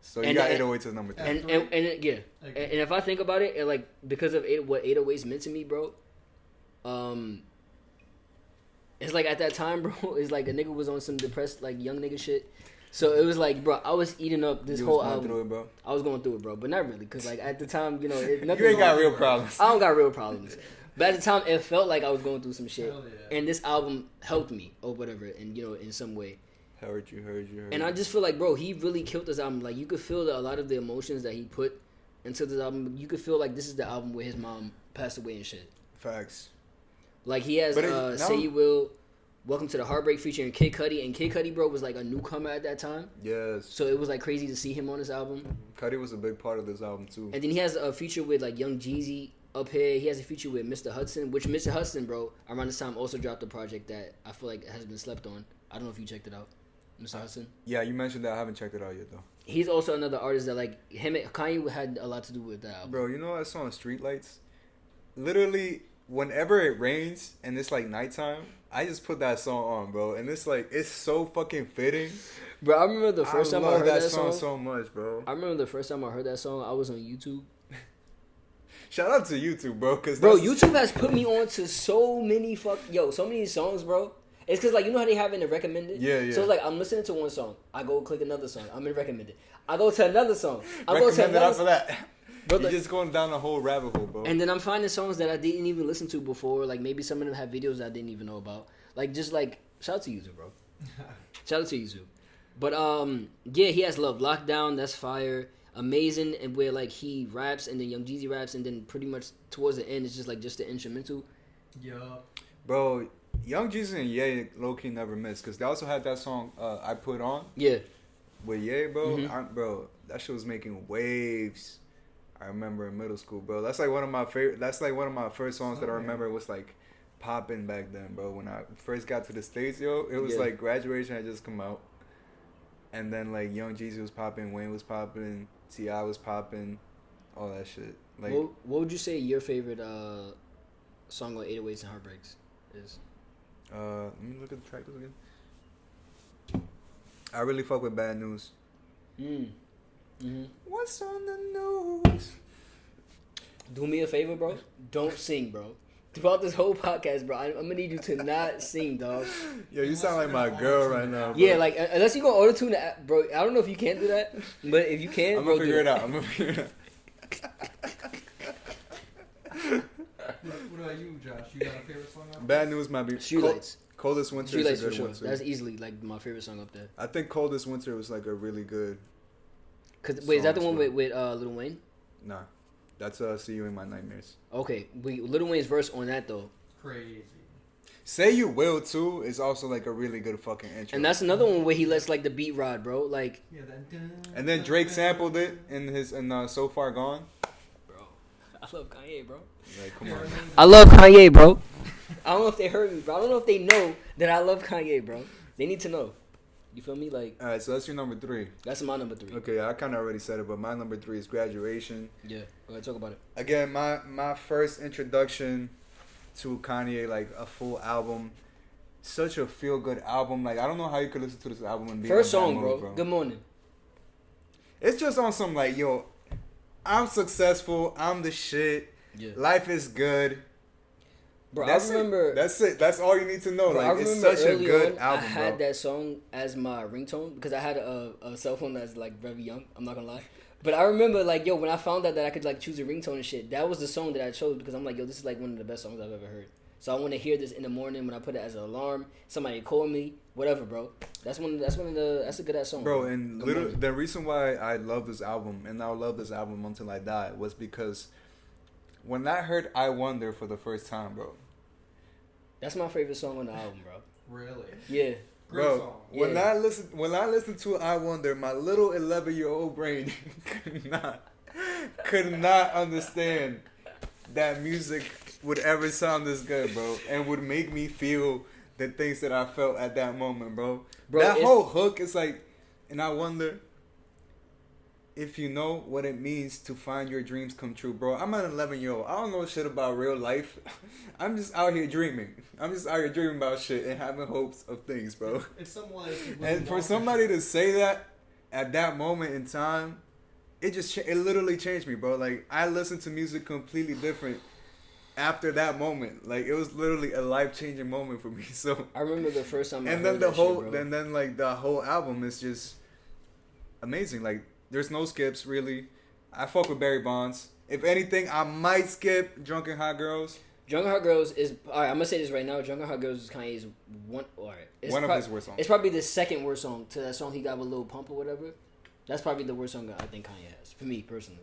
So you got 808s as number 3. And if I think about it, like because of what 808s meant to me, bro, it's like at that time, bro, it's like a nigga was on some depressed like young nigga shit. So it was like, bro, I was eating up this whole album. Through it, bro. I was going through it, bro, but not really, cause like at the time, you know, you ain't got real problems. I don't got real problems. But at the time, it felt like I was going through some shit, and this album helped me or whatever, and you know, in some way. Heard you. And I just feel like, bro, he really killed this album. Like, you could feel a lot of the emotions that he put into this album. You could feel like this is the album where his mom passed away and shit. Facts. Like, he has Say You Will, Welcome to the Heartbreak featuring Kid Cudi. And Kid Cudi, bro, was like a newcomer at that time. Yes. So it was like crazy to see him on this album. Cudi was a big part of this album, too. And then he has a feature with, like, Young Jeezy up here. He has a feature with Mr. Hudson, which Mr. Hudson, bro, around this time also dropped a project that I feel like has been slept on. I don't know if you checked it out. Mr. Hudson? Yeah, you mentioned that. I haven't checked it out yet, though. He's also another artist that, like, him and Kanye had a lot to do with that album. Bro, you know that song, Streetlights? Literally, whenever it rains and it's, like, nighttime, I just put that song on, bro. And it's, like, it's so fucking fitting. Bro, I remember the first time I heard that song so much, bro. I remember the first time I heard that song, I was on YouTube. Shout out to YouTube, bro. YouTube has put me on to so many so many songs, bro. It's because, like, you know how they have it in the recommended? Yeah. So, like, I'm listening to one song. I go click another song. I'm in recommended. I go to another song. After that. Bro, you're just going down the whole rabbit hole, bro. And then I'm finding songs that I didn't even listen to before. Like, maybe some of them have videos I didn't even know about. Like, just, like, shout out to YouTube, bro. Shout out to YouTube. But, yeah, he has Love Lockdown. That's fire. Amazing. And where, like, he raps and then Young Jeezy raps. And then pretty much towards the end, it's just, like, just the instrumental. Yeah. Bro, Young Jeezy and Ye low-key never miss because they also had that song I Put On. Yeah. With Ye, bro. Mm-hmm. Bro, that shit was making waves. I remember in middle school, bro. That's like one of my favorite. That's like one of my first songs that I remember was like popping back then, bro. When I first got to the States, yo, it was like Graduation had just come out, and then like Young Jeezy was popping, Wayne was popping, T.I. was popping, all that shit. Like, what would you say your favorite song on 808s and Heartbreaks is? Let me look at the track list again. I really fuck with Bad News. What's on the news? Do me a favor, bro. Don't sing, bro. Throughout this whole podcast, bro, I'm gonna need you to not sing, dog. Yo, you sound like my girl right now, bro. Yeah, like unless you go auto-tune it, bro. I don't know if you can do that, but if you can, I'm bro, gonna figure it out. I'm gonna figure it out. What about you, Josh? You got a favorite song? Bad News might be Shoelights. Coldest Winter Shoelights is a for good sure. one too. That's easily like my favorite song up there. I think Coldest Winter was like a really good. Cause wait, is that the one song, with Lil Wayne? Nah, that's See You in My Nightmares. Okay, Lil Wayne's verse on that though. Crazy. Say You Will too is also like a really good fucking intro. And that's another one where he lets like the beat ride, bro. Like, Yeah, and then Drake sampled it in So Far Gone. bro, I love Kanye, bro. Like, come on. I love Kanye, bro. I don't know if they heard me, bro. I don't know if they know that I love Kanye, bro. They need to know. You feel me? Like, All right, so that's your number 3. that's my number 3. Okay, I kind of already said it, but my number 3 is Graduation. Yeah, go ahead, talk about it. Again, my first introduction to Kanye, like a full album. Such a feel good album. Like, I don't know how you could listen to this album and be First in that song, mood, bro. Good morning. It's just on some like, yo, I'm successful. I'm the shit. Yeah, Life is good. bro. That's I remember. it. That's it. That's all you need to know. Bro, I Like, it's remember such a early good on, album, I had bro. that song as my ringtone because I had a cell phone that's like very young. I'm not gonna lie, but I remember like yo when I found out that I could like choose a ringtone and shit. That was the song that I chose because I'm like yo this is like one of the best songs I've ever heard. So I want to hear this in the morning when I put it as an alarm. Somebody call me, whatever, bro. That's a good ass song, Bro, and Good literally morning. the reason why I love this album and I'll love this album until I die was because when I heard I Wonder for the first time, bro. That's my favorite song on the album, bro. Really? Yeah, Great Bro, song. when Yeah. I listened to I Wonder, my little 11-year-old brain could not understand that music would ever sound this good, bro, and would make me feel the things that I felt at that moment, bro. Bro, that it's- whole hook is like, and I wonder if you know what it means to find your dreams come true, bro. I'm an 11-year-old. I don't know shit about real life. I'm just out here dreaming. I'm just out here dreaming about shit and having hopes of things, bro. It's somewhat like And for somebody to say that at that moment in time, it literally changed me, bro. Like, I listened to music completely different after that moment. Like, it was literally a life-changing moment for me. So, I remember the first time. I and heard then that shit, bro. then like the whole album is just amazing. Like, there's no skips really. I fuck with Barry Bonds. If anything, I might skip Drunken Hot Girls. Drunken Hot Girls is alright. I'm gonna say this right now. Drunken Hot Girls is Kanye's one. Alright, One of his worst songs. It's probably the second worst song to that song he got with Lil Pump or whatever. That's probably the worst song I think Kanye has for me personally.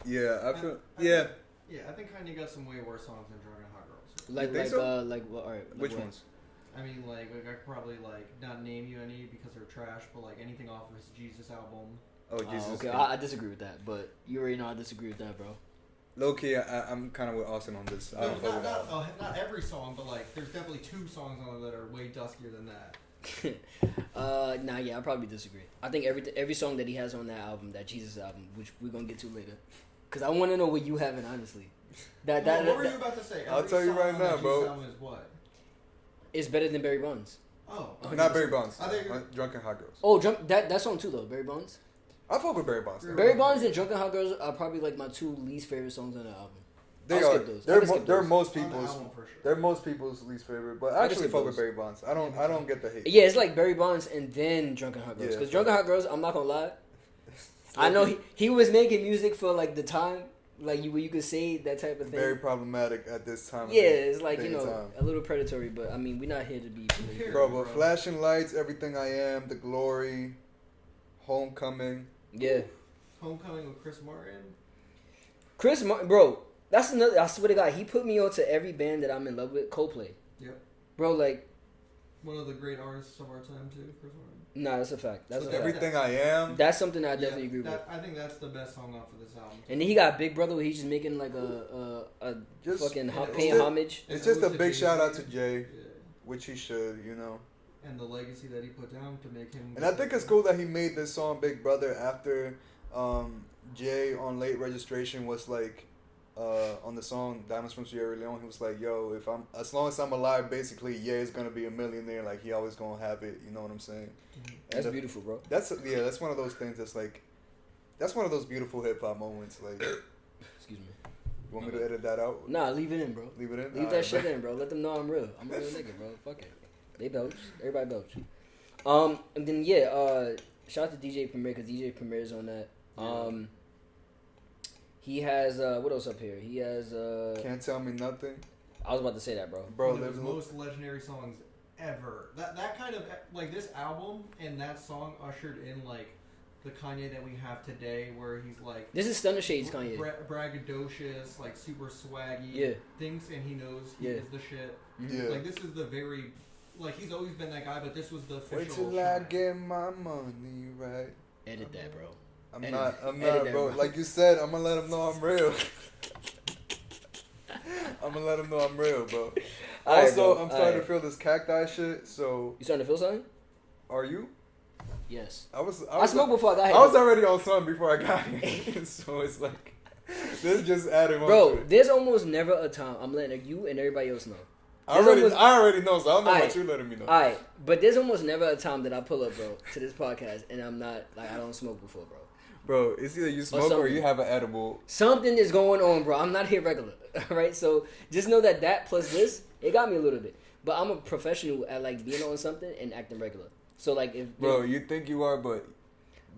Yeah, I feel. I Yeah. think- Yeah, I think Kanye got some way worse songs than Drunken Hot Girls. Like what? Alright, like Which what? ones? I mean, like I could probably like not name you any because they're trash, but like anything off of his Jesus album. Oh Jesus. Okay, I disagree with that, but you already know I disagree with that, bro. Low key, I'm kind of with Austin on this. I No, don't fuck with that. not every song, but like there's definitely 2 songs on it that are way duskier than that. Yeah, I probably disagree. I think every song that he has on that album, that Jesus album, which we're gonna get to later, because I want to know what you have in honestly. What were you about to say? I'll Every tell you song right on now, that bro. Jesus album is what? it's better than Barry Bonds. Oh, Not Barry Bonds. I think Drunken Hot Girls. Oh, that song too though, Barry Bonds. I fuck with Barry Bonds. though. Barry Bonds and Drunken Hot Girls are probably like my 2 least favorite songs on the album. They I'll are. skip those. I can skip They're those. most on the people's. album for sure. They're most people's least favorite. But I can actually skip fuck those. with Barry Bonds. I don't get the hate. Yeah, it's like Barry Bonds and then Drunken Hot Girls. Yeah, Because so- Drunken Hot Girls, I'm not gonna lie, I know he was making music for like the time, like you could say that type of thing. Very problematic at this time. Yeah, it's like day and time. a little predatory, but I mean we're not here to be. cares? Bro, Bro. but Flashing Lights, Everything I Am, The Glory, Homecoming. Yeah, Homecoming with Chris Martin. Chris Martin, bro, that's another. I swear to God, he put me on to every band that I'm in love with. Coldplay, Yep. bro, like One of the great artists of our time too, Chris Martin. nah, that's a fact. That's So a fact. Everything I Am. That's something I definitely agree with. I think that's the best song off of this album. And then he got Big Brother where he's just making like a Just- fucking it's paying just- homage. It's just a Salute to big Jay-Z. shout out to Jay, Yeah. which he should, you know. And the legacy that he put down to make him. And I think it's cool that he made this song Big Brother after Jay on Late Registration was like on the song Diamonds from Sierra Leone, he was like, "Yo, as long as I'm alive, basically, yeah, it's gonna be a millionaire. Like he always gonna have it. You know what I'm saying?" That's beautiful, bro. That's one of those things that's one of those beautiful hip hop moments. Like, excuse me. You want me to edit that out? Nah, leave it in, bro. Leave it in. Leave that shit in, bro. Let them know I'm real. I'm a real nigga, bro. Fuck it. They belch. Everybody belch. And then shout out to DJ Premier because DJ Premier is on that. He has what else up here? He has Can't Tell Me Nothing. I was about to say that, bro. One of his most legendary songs ever. That kind of like this album and that song ushered in like the Kanye that we have today, where he's like, this is Stunner Shades Kanye. Braggadocious, like super swaggy. Yeah. Thinks and he knows he is the shit. Yeah. Like this is the very, like he's always been that guy, but this was the official. Wait till I get my money right. Edit that, bro. I'm not, bro. Like you said, I'm gonna let him know I'm real. I'm gonna let him know I'm real, bro. Also, I'm starting to feel this cacti shit. So you starting to feel something? Are you? Yes. I smoked before I got here. I was already on something before I got here, so it's like this just adding on. Bro, to it. there's almost never a time I'm letting you and everybody else know. I already know, so I don't know what you letting me know. Alright, but there's almost never a time that I pull up, bro, to this podcast and I'm not like I don't smoke before, bro. Bro, it's either you smoke or you have an edible. Something is going on, bro. I'm not here regular, alright? So just know that plus this, it got me a little bit. But I'm a professional at like being on something and acting regular. So like if bro, you think you are, but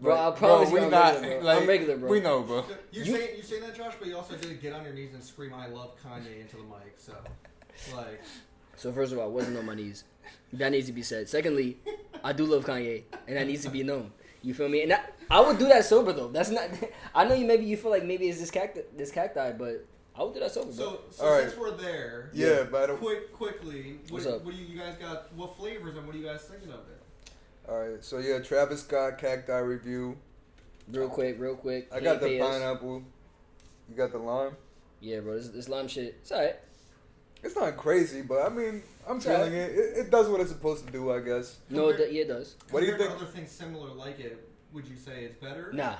bro, I promise you, I'm not. Regular, bro. Like, I'm regular, bro. We know, bro. You say that, Josh, but you also did get on your knees and scream, "I love Kanye" into the mic. So, like. So first of all, I wasn't on my knees. That needs to be said. Secondly, I do love Kanye, and that needs to be known. You feel me? And I would do that sober though. That's not. I know maybe you feel like maybe it's this cacti, but I would do that sober. So right. Since we're there, quickly, What's up? What do you guys got? What flavors and what are you guys thinking of it? All right, so yeah, Travis Scott cacti review. Real quick. I got the pineapple. You got the lime. Yeah, bro. This lime shit. It's alright. It's not crazy, but I mean, I'm feeling it. It does what it's supposed to do, I guess. No, it does. What do you think? Other things similar like it, would you say it's better? Nah.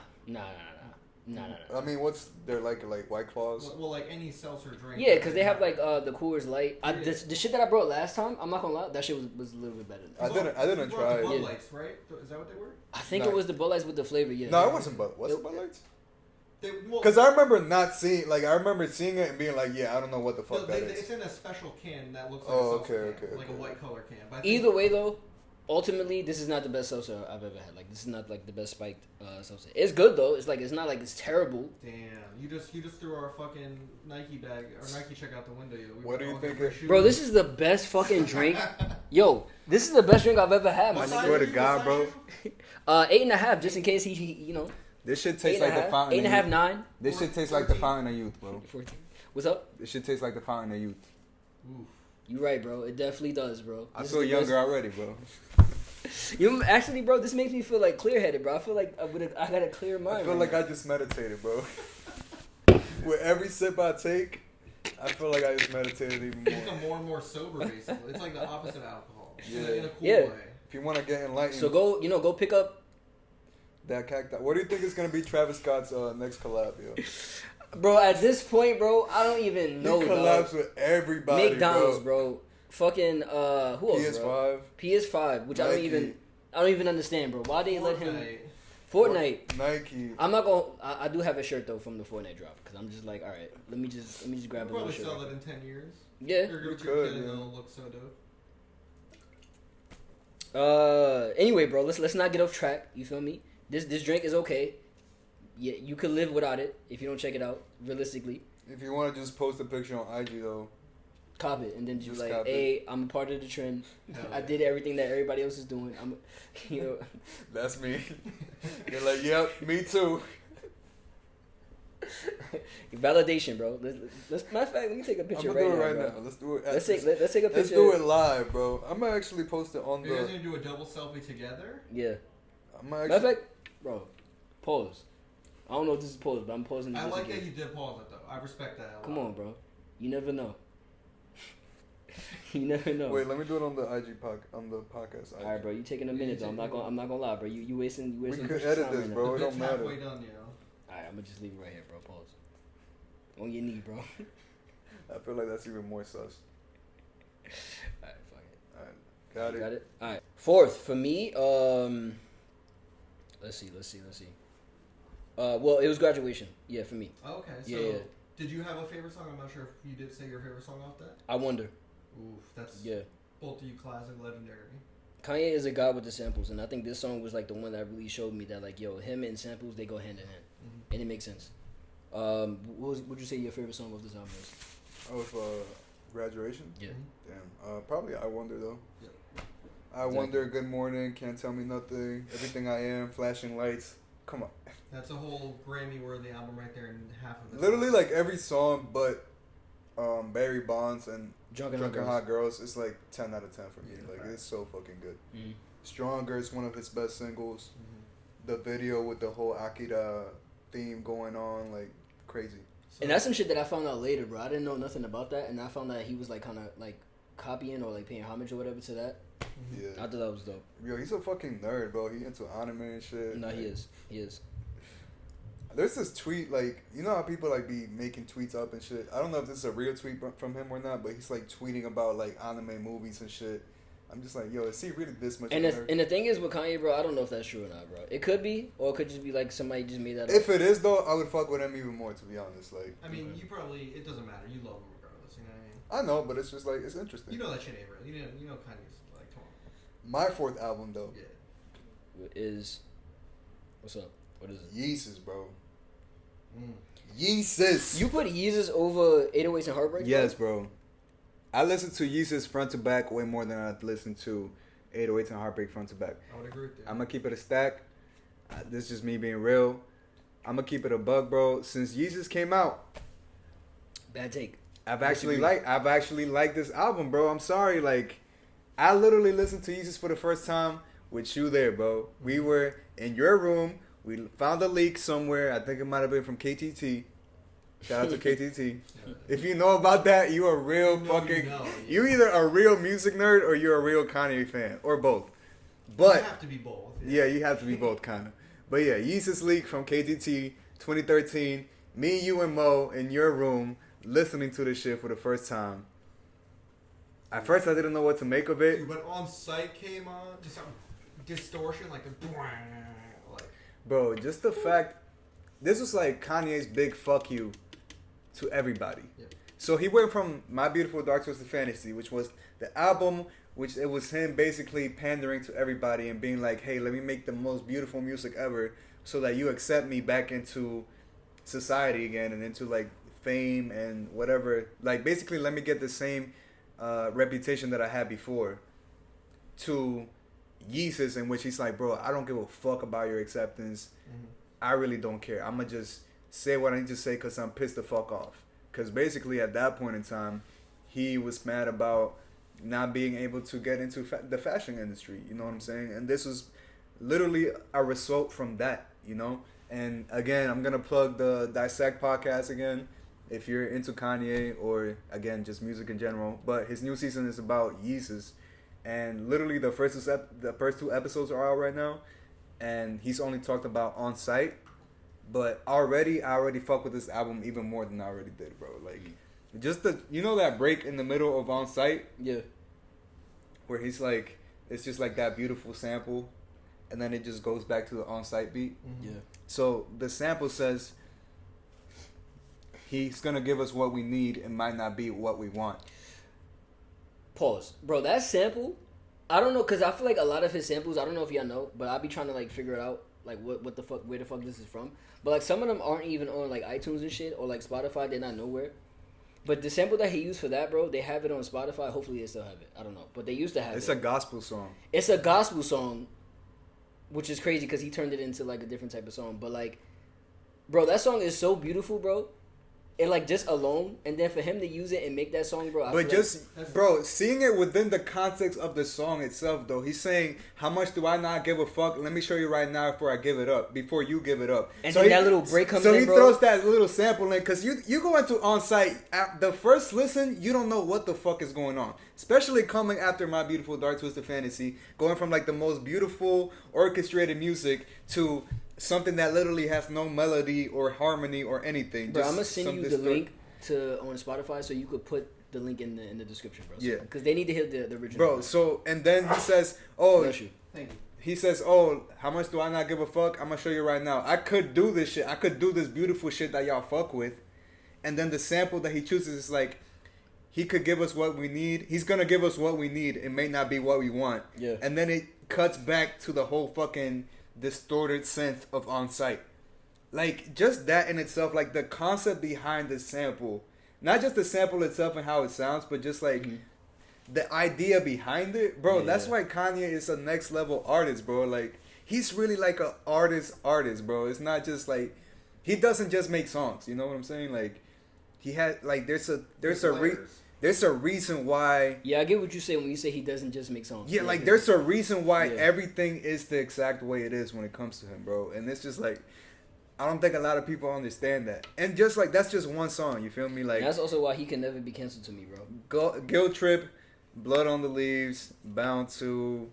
I mean, what's they're like White Claws? Well, like any seltzer drink. Yeah, because they have like the Coors Light. The shit that I brought last time, I'm not gonna lie, that shit was a little bit better. I didn't try it. Bud Lights, right? Is that what they were? I think it was the Bud Lights with the flavor. Yeah. No, it wasn't Bud. Was it Bud Lights? Because Because I remember not seeing, like, I remember seeing it and being like, yeah, I don't know what the fuck that is. It's in a special can that looks like a seltzer can, like a white color can. But Either way, though, ultimately, this is not the best seltzer I've ever had. Like, this is not like the best spiked seltzer. It's good though. It's like it's not like it's terrible. Damn, you just threw our fucking Nike bag or Nike check out the window. What do you think? Bro, this is the best fucking drink. Yo, this is the best drink I've ever had, my nigga. Swear to God, bro. 8.5, just in case he you know. This shit tastes like the fountain. 8.5, 9. This shit tastes like the fountain of youth, bro. 14. What's up? This shit tastes like the fountain of youth. Oof. You right, bro. It definitely does, bro. I feel younger already, bro. Actually, bro, this makes me feel like clear-headed, bro. I feel like I got a clear mind. I feel like I just meditated, bro. With every sip I take, I feel like I just meditated even It's more. more and more sober, basically. It's like the opposite of alcohol. Yeah. In a cool Yeah. way. If you want to get enlightened, So go pick up. that cacti. What do you think is gonna be Travis Scott's next collab, yo? Bro, at this point, bro, I don't even know. He collabs with everybody, McDonald's, bro. Fucking who else? PS5. Bro? PS5, which Nike. I don't even understand, bro. Why they let him Fortnite? Nike. I'm not gonna. I do have a shirt though from the Fortnite drop because I'm just like, all right, let me just grab a We'll little probably shirt. sell that in 10 years. Yeah. You're You gonna could, and yeah. it'll look so dope. Anyway, bro, let's not get off track. You feel me? This drink is okay. Yeah, you could live without it if you don't check it out. Realistically, If you want to just post a picture on IG though, cop it and then just like, cop hey, I'm a part of the trend. Hell I yeah. did everything that everybody else is doing. I'm, you know. that's me. You're like, yep, me too. Validation, bro. Let's matter of fact, let me take a I'm picture gonna do it right bro. now. Let's do it. Let's take a picture. Let's do it live, bro. I'm gonna actually post it on Are you guys the. gonna do a double selfie together? Yeah. I'm gonna Matter of actually, fact, bro, pause. I don't know if this is pause, but I'm pausing. I this like again. that you did pause it though. I respect that. Come on, bro. You never know. You never know. wait, let me do it on the on the podcast. IG. All right, bro. You taking a minute though. I'm not gonna lie, bro. You wasting. We could precious edit time this, right now. bro. It It's don't matter. halfway done, you know. All right, I'm gonna just leave it right here, bro. Pause. On your knee, bro. I feel like that's even more sus. Alright, fuck it. Alright, got it. Alright. Fourth, for me, let's see. Well, it was Graduation. Yeah, for me. Oh, okay, so Yeah. did you have a favorite song? I'm not sure if you did say your favorite song off that. I Wonder. Oof, that's Yeah. both of you classic, legendary. Kanye is a god with the samples, and I think this song was like the one that really showed me that, like, yo, him and samples, they go hand in hand, and it makes sense. What would you say your favorite song of this album is? Of Graduation? Yeah. Damn. Probably I Wonder though. Yeah. I Wonder, Good Morning, Can't Tell Me Nothing, Everything I Am, Flashing Lights. Come on. That's a whole Grammy-worthy album right there, and half of it. Literally like every song but Barry Bonds and Drunken Hot Girls is like 10 out of 10 for me. Yeah, Like right. it's so fucking good. Mm-hmm. Stronger is one of his best singles. Mhm. The video with the whole Akira theme going on, like crazy. So, And that's some shit that I found out later, bro. I didn't know nothing about that, and I found out he was like kind of like copying or like paying homage or whatever to that. Yeah. I thought that was dope. Yo, he's a fucking nerd, bro. He into anime and shit. No, Like, he is. There's this tweet, like, you know how people like be making tweets up and shit. I don't know if this is a real tweet from him or not, but he's like tweeting about like anime movies and shit. I'm just like, yo, is he really this much? And of a nerd? the thing is with Kanye, bro, I don't know if that's true or not, bro. It could be, or it could just be like somebody just made that up. If it is though, I would fuck with him even more, to be honest. Like, I mean, you probably, it doesn't matter. You love him regardless, you know what I mean? I know, but it's just like it's interesting. You know that shit ain't real. You know Kanye's like, come on. My fourth album though, Yeah. Is what's up? What is it? Yeezus, bro. Mm. Yeezus. You put Yeezus over 808s and Heartbreak? Yes, bro. I listen to Yeezus front to back way more than I listen to 808s and Heartbreak front to back. I would agree with you. I'm gonna keep it a stack. This is just me being real. I'm gonna keep it a bug, bro. Since Yeezus came out, Bad take. I've Disagree. actually liked this album, bro. I'm sorry, like I literally listened to Yeezus for the first time with you there, bro. We were in your room. We found a leak somewhere. I think it might have been from KTT. Shout out to KTT. If you know about that, you a real fucking. You either a real music nerd or you're a real Kanye fan, or both. But you have to be both. yeah, you have to be both, kind of. But yeah, Yeezus leak from KTT 2013. Me, you, and Mo in your room listening to this shit for the first time. At first, I didn't know what to make of it. Dude, when On Sight came on, just some distortion, like the like. Bro, just the fact, this was like Kanye's big fuck you to everybody. Yep. So he went from My Beautiful Dark Twisted Fantasy, which was the album, which it was him basically pandering to everybody and being like, hey, let me make the most beautiful music ever so that you accept me back into society again and into like fame and whatever. Like basically let me get the same reputation that I had before, to Yeezus, in which he's like, bro, I don't give a fuck about your acceptance. Mm-hmm. I really don't care. I'm going to just say what I need to say because I'm pissed the fuck off. Because basically at that point in time, he was mad about not being able to get into the fashion industry. You know what I'm saying? And this was literally a result from that, you know? And again, I'm going to plug the Dissect podcast again if you're into Kanye or, again, just music in general. But his new season is about Yeezus. And literally the first two episodes are out right now. And he's only talked about On Sight. But I already fuck with this album even more than I already did, bro. Like, just that break in the middle of On Sight? Yeah. Where he's like, it's just like that beautiful sample. And then it just goes back to the On Sight beat. Mm-hmm. Yeah. So the sample says, he's going to give us what we need. It might not be what we want. Pause. Bro, that sample, I don't know, because I feel like a lot of his samples, I don't know if y'all know, but I'll be trying to, like, figure it out, like, what the fuck, where the fuck this is from. But, like, some of them aren't even on, like, iTunes and shit, or, like, Spotify. They're not nowhere. But the sample that he used for that, bro, they have it on Spotify. Hopefully they still have it. I don't know. But they used to have It's it. a gospel song. It's a gospel song, which is crazy because he turned it into, like, a different type of song. But, like, bro, that song is so beautiful, bro. And, like, just alone, and then for him to use it and make that song, bro. But just, bro, seeing it within the context of the song itself, though, he's saying, how much do I not give a fuck? Let me show you right now before I give it up, before you give it up. And so then that little break comes in, So he bro. throws that little sample in, because you go into On Sight, at the first listen, you don't know what the fuck is going on. Especially coming after My Beautiful Dark Twisted Fantasy, going from, like, the most beautiful orchestrated music to something that literally has no melody or harmony or anything. Bro, just I'm gonna send some you the link to on Spotify so you could put the link in the description, bro. So, Yeah, because they need to hear the original. Bro, so and then he says, "Oh, Bless you. Thank you. he says, "Oh, how much do I not give a fuck? I'm gonna show you right now. I could do this shit. I could do this beautiful shit that y'all fuck with." And then the sample that he chooses is like, he could give us what we need. He's gonna give us what we need. It may not be what we want. Yeah. And then it cuts back to the whole fucking distorted synth of On Sight. Like, just that in itself, like the concept behind the sample, not just the sample itself and how it sounds, but just like the idea behind it, bro. Yeah. That's why Kanye is a next level artist, bro. Like, he's really like a artist, bro. It's not just like, he doesn't just make songs. You know what I'm saying? Like, he had like there's a reason why. Yeah, I get what you say when you say he doesn't just make songs. Yeah, like there's a reason why Yeah. everything is the exact way it is when it comes to him, bro. And it's just like, I don't think a lot of people understand that. And just like, that's just one song, you feel me? Like, And that's also why he can never be canceled to me, bro. Guilt Trip, Blood on the Leaves, Bound to.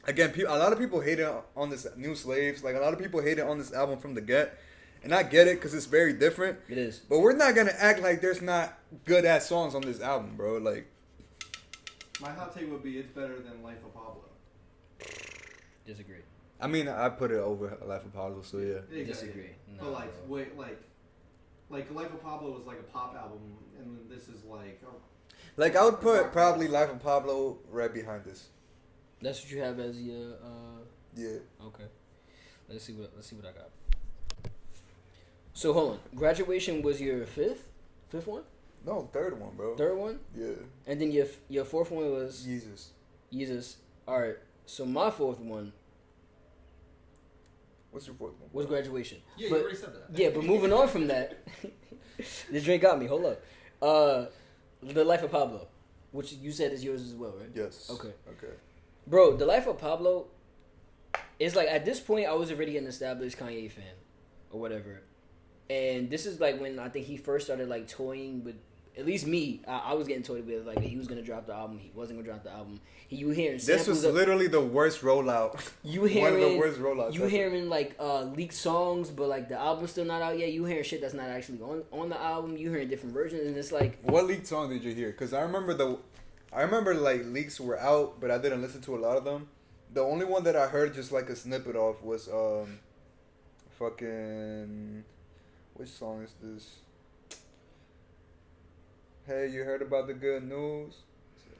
Again, a lot of people hate it on this New Slaves. Like, a lot of people hate it on this album from the get. And I get it because it's very different. It is. But we're not going to act like there's not good ass songs on this album, bro. Like, My hot take would be it's better than Life of Pablo. Disagree. I mean, I put it over Life of Pablo, so yeah. Exactly. Disagree. But Nah, like, bro. wait, like Life of Pablo was like a pop album, and then this is like. Like, I would put probably Life of Pablo right behind this. That's what you have as your. Yeah. Okay. Let's see what I got. So hold on. Graduation was your fifth one, No, third one, bro. third one, Yeah. and then your fourth one was Jesus. Jesus. All right. So my fourth one What's your fourth one? was graduation. Yeah, But- you already said that. Yeah, but moving on from that, this drink got me. Hold up. The Life of Pablo, which you said is yours as well, right? Yes. Okay. Okay. Bro, The Life of Pablo is like, at this point, I was already an established Kanye fan or whatever. And this is like when I think he first started like toying with, at least me, I was getting toyed with like he was gonna drop the album, he wasn't gonna drop the album. You hearing samples This was of, literally the worst rollout. you hearing, One of the worst rollouts. you ever. hearing like leaked songs, but like the album's still not out yet. You hearing shit that's not actually on the album. You hearing different versions, and it's like, What leaked song did you hear? Because I remember like leaks were out, but I didn't listen to a lot of them. The only one that I heard just like a snippet of was fucking, which song is this? Hey, you heard about the good news?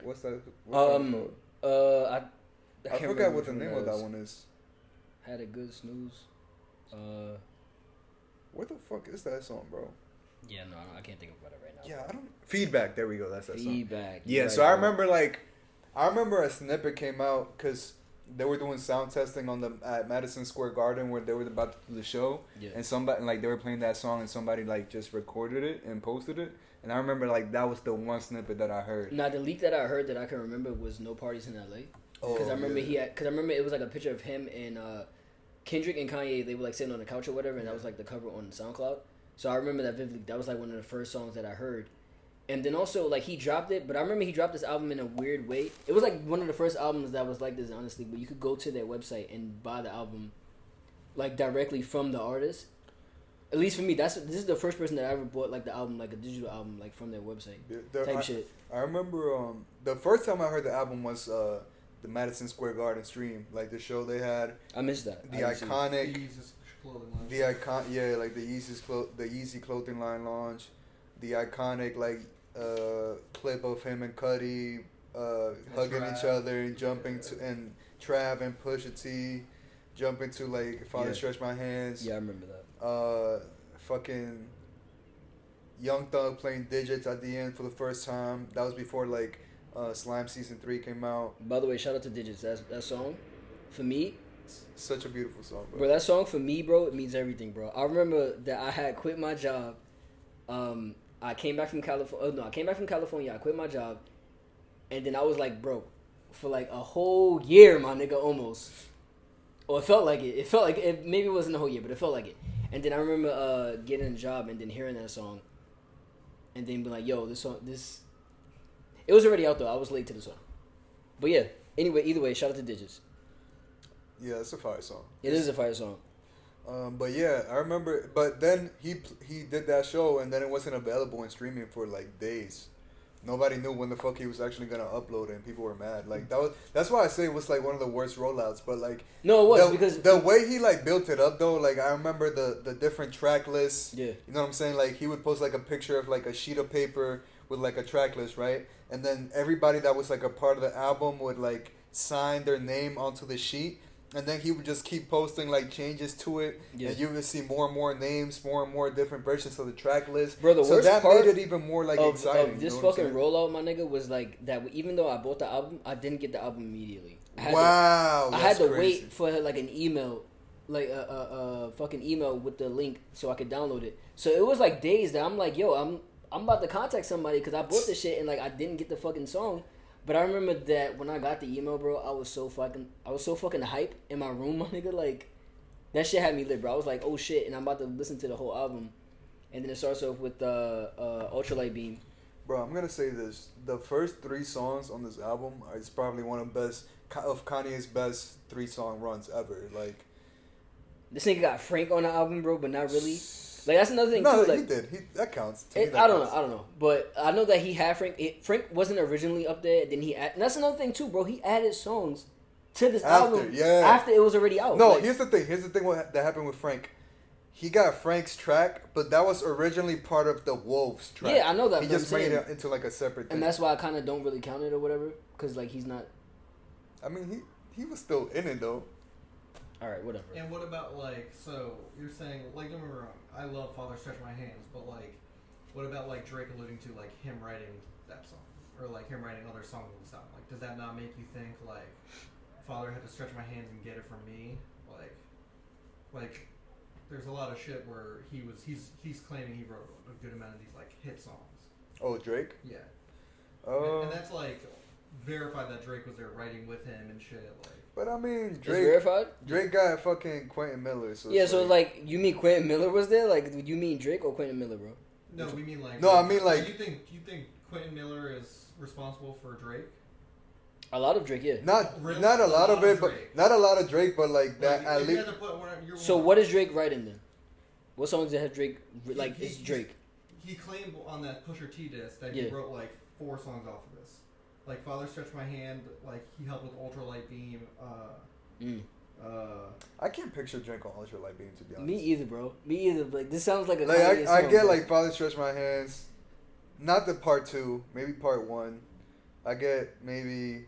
What's that? What's that called? I I can't forgot remember what the which name one of it that was. one is. Had a good snooze. What the fuck is that song, bro? Yeah, no, I can't think about it right now. Yeah, I don't. Feedback. There we go. That's that song. Feedback. Yeah, Right, so I bro. remember a snippet came out because they were doing sound testing at Madison Square Garden where they were about to do the show, Yeah. and somebody like they were playing that song and somebody like just recorded it and posted it, and I remember like that was the one snippet that I heard. Now the leak that I heard that I can remember was No Parties in LA. Because I remember because I remember it was like a picture of him and Kendrick and Kanye. They were like sitting on the couch or whatever, and that was like the cover on SoundCloud. So I remember that vividly. That was like one of the first songs that I heard. And then also like he dropped it, but I remember he dropped this album in a weird way. It was like one of the first albums that was like this, honestly. But you could go to their website and buy the album, like directly from the artist. At least for me, this is the first person that I ever bought like the album, like a digital album, like from their website type shit. I remember the first time I heard the album was the Madison Square Garden stream, like the show they had. I missed that. The I didn't see it. iconic. Jesus clothing line. The icon, yeah, like the Yeezy clothing line launch, the iconic like clip of him and Cudi hugging Trav. each other and jumping to, and Trav and Pusha T jumping to like "If I Yeah. Stretch My Hands." Yeah, I remember that. Fucking Young Thug playing Digits at the end for the first time. That was before like Slime Season 3 came out. By the way, shout out to Digits. That song, for me, Such a beautiful song, bro. bro. That song for me, bro, it means everything, bro. I remember that I had quit my job. I came back from California. Oh, no, I came back from California. I quit my job, and then I was like broke for like a whole year, my nigga, almost. Or it felt like it. It felt like it. Maybe it wasn't a whole year, but it felt like it. And then I remember getting a job and then hearing that song, and then being like, "Yo, this song, this." It was already out though. I was late to the song, but yeah. Anyway, either way, shout out to Digits. Yeah, it's a fire song. It is a fire song. But yeah, I remember. But then he did that show, and then it wasn't available in streaming for like days. Nobody knew when the fuck he was actually gonna upload it, and people were mad. Like that's why I say it was like one of the worst rollouts. But like no, it was because the way he like built it up though. Like I remember the different track lists. Yeah, you know what I'm saying? Like he would post like a picture of like a sheet of paper with like a track list, right? And then everybody that was like a part of the album would like sign their name onto the sheet. And then he would just keep posting like changes to it, and you would see more and more names, more and more different versions of the track list. Bro, the so worst that part made it even more like exciting. Of this fucking rollout, my nigga, was like that. Even though I bought the album, I didn't get the album immediately. I had to wait for like an email, like a fucking email with the link so I could download it. So it was like days that I'm like, yo, I'm about to contact somebody because I bought this shit and like I didn't get the fucking song. But I remember that when I got the email, bro, I was so fucking hype in my room, my nigga. Like, that shit had me lit, bro. I was like, oh shit, and I'm about to listen to the whole album. And then it starts off with Ultralight Beam. Bro, I'm gonna say this: the first 3 songs on this album is probably one of Kanye's best 3-song runs ever. Like, this nigga got Frank on the album, bro, but not really. Like, that's another thing, no, too. Like, he did. That counts. I don't know. But I know that he had Frank. Frank wasn't originally up there. Then and that's another thing, too, bro. He added songs to this album after it was already out. No, like, here's the thing. That happened with Frank. He got Frank's track, but that was originally part of the Wolves track. Yeah, I know that. He just made it into like a separate thing. And that's why I kind of don't really count it or whatever. Because, like, he's not... I mean, he was still in it, though. Alright, whatever. And what about, like, so you're saying, like, don't get me wrong, I love Father Stretch My Hands, but, like, what about, like, Drake alluding to, like, him writing that song? Or, like, him writing other songs on the song? Like, does that not make you think, like, Father had to stretch my hands and get it from me? Like, there's a lot of shit where he's claiming he wrote a good amount of these, like, hit songs. Oh, Drake? Yeah. And that's, like, verified that Drake was there writing with him and shit, like. But I mean, Drake. It's verified? Drake got fucking Quentin Miller. So yeah, so like, you mean Quentin Miller was there? Like, you mean Drake or Quentin Miller, bro? No, we mean like. No, I mean like. You think Quentin Miller is responsible for Drake? A lot of Drake, yeah. Not a lot of it, but not a lot of Drake, but like that at least. So what is Drake writing then? What songs that have Drake like? Is Drake? He claimed on that Pusha T disc that he wrote like 4 songs off of this. Like Father Stretch My Hand, like he helped with Ultralight Beam. I can't picture Drake on Ultralight Beam, to be honest. Me either, bro. Me either. Like, this sounds like a like Kanye I song, get bro. like Father Stretch My Hands, not the part 2, maybe part 1. I get maybe.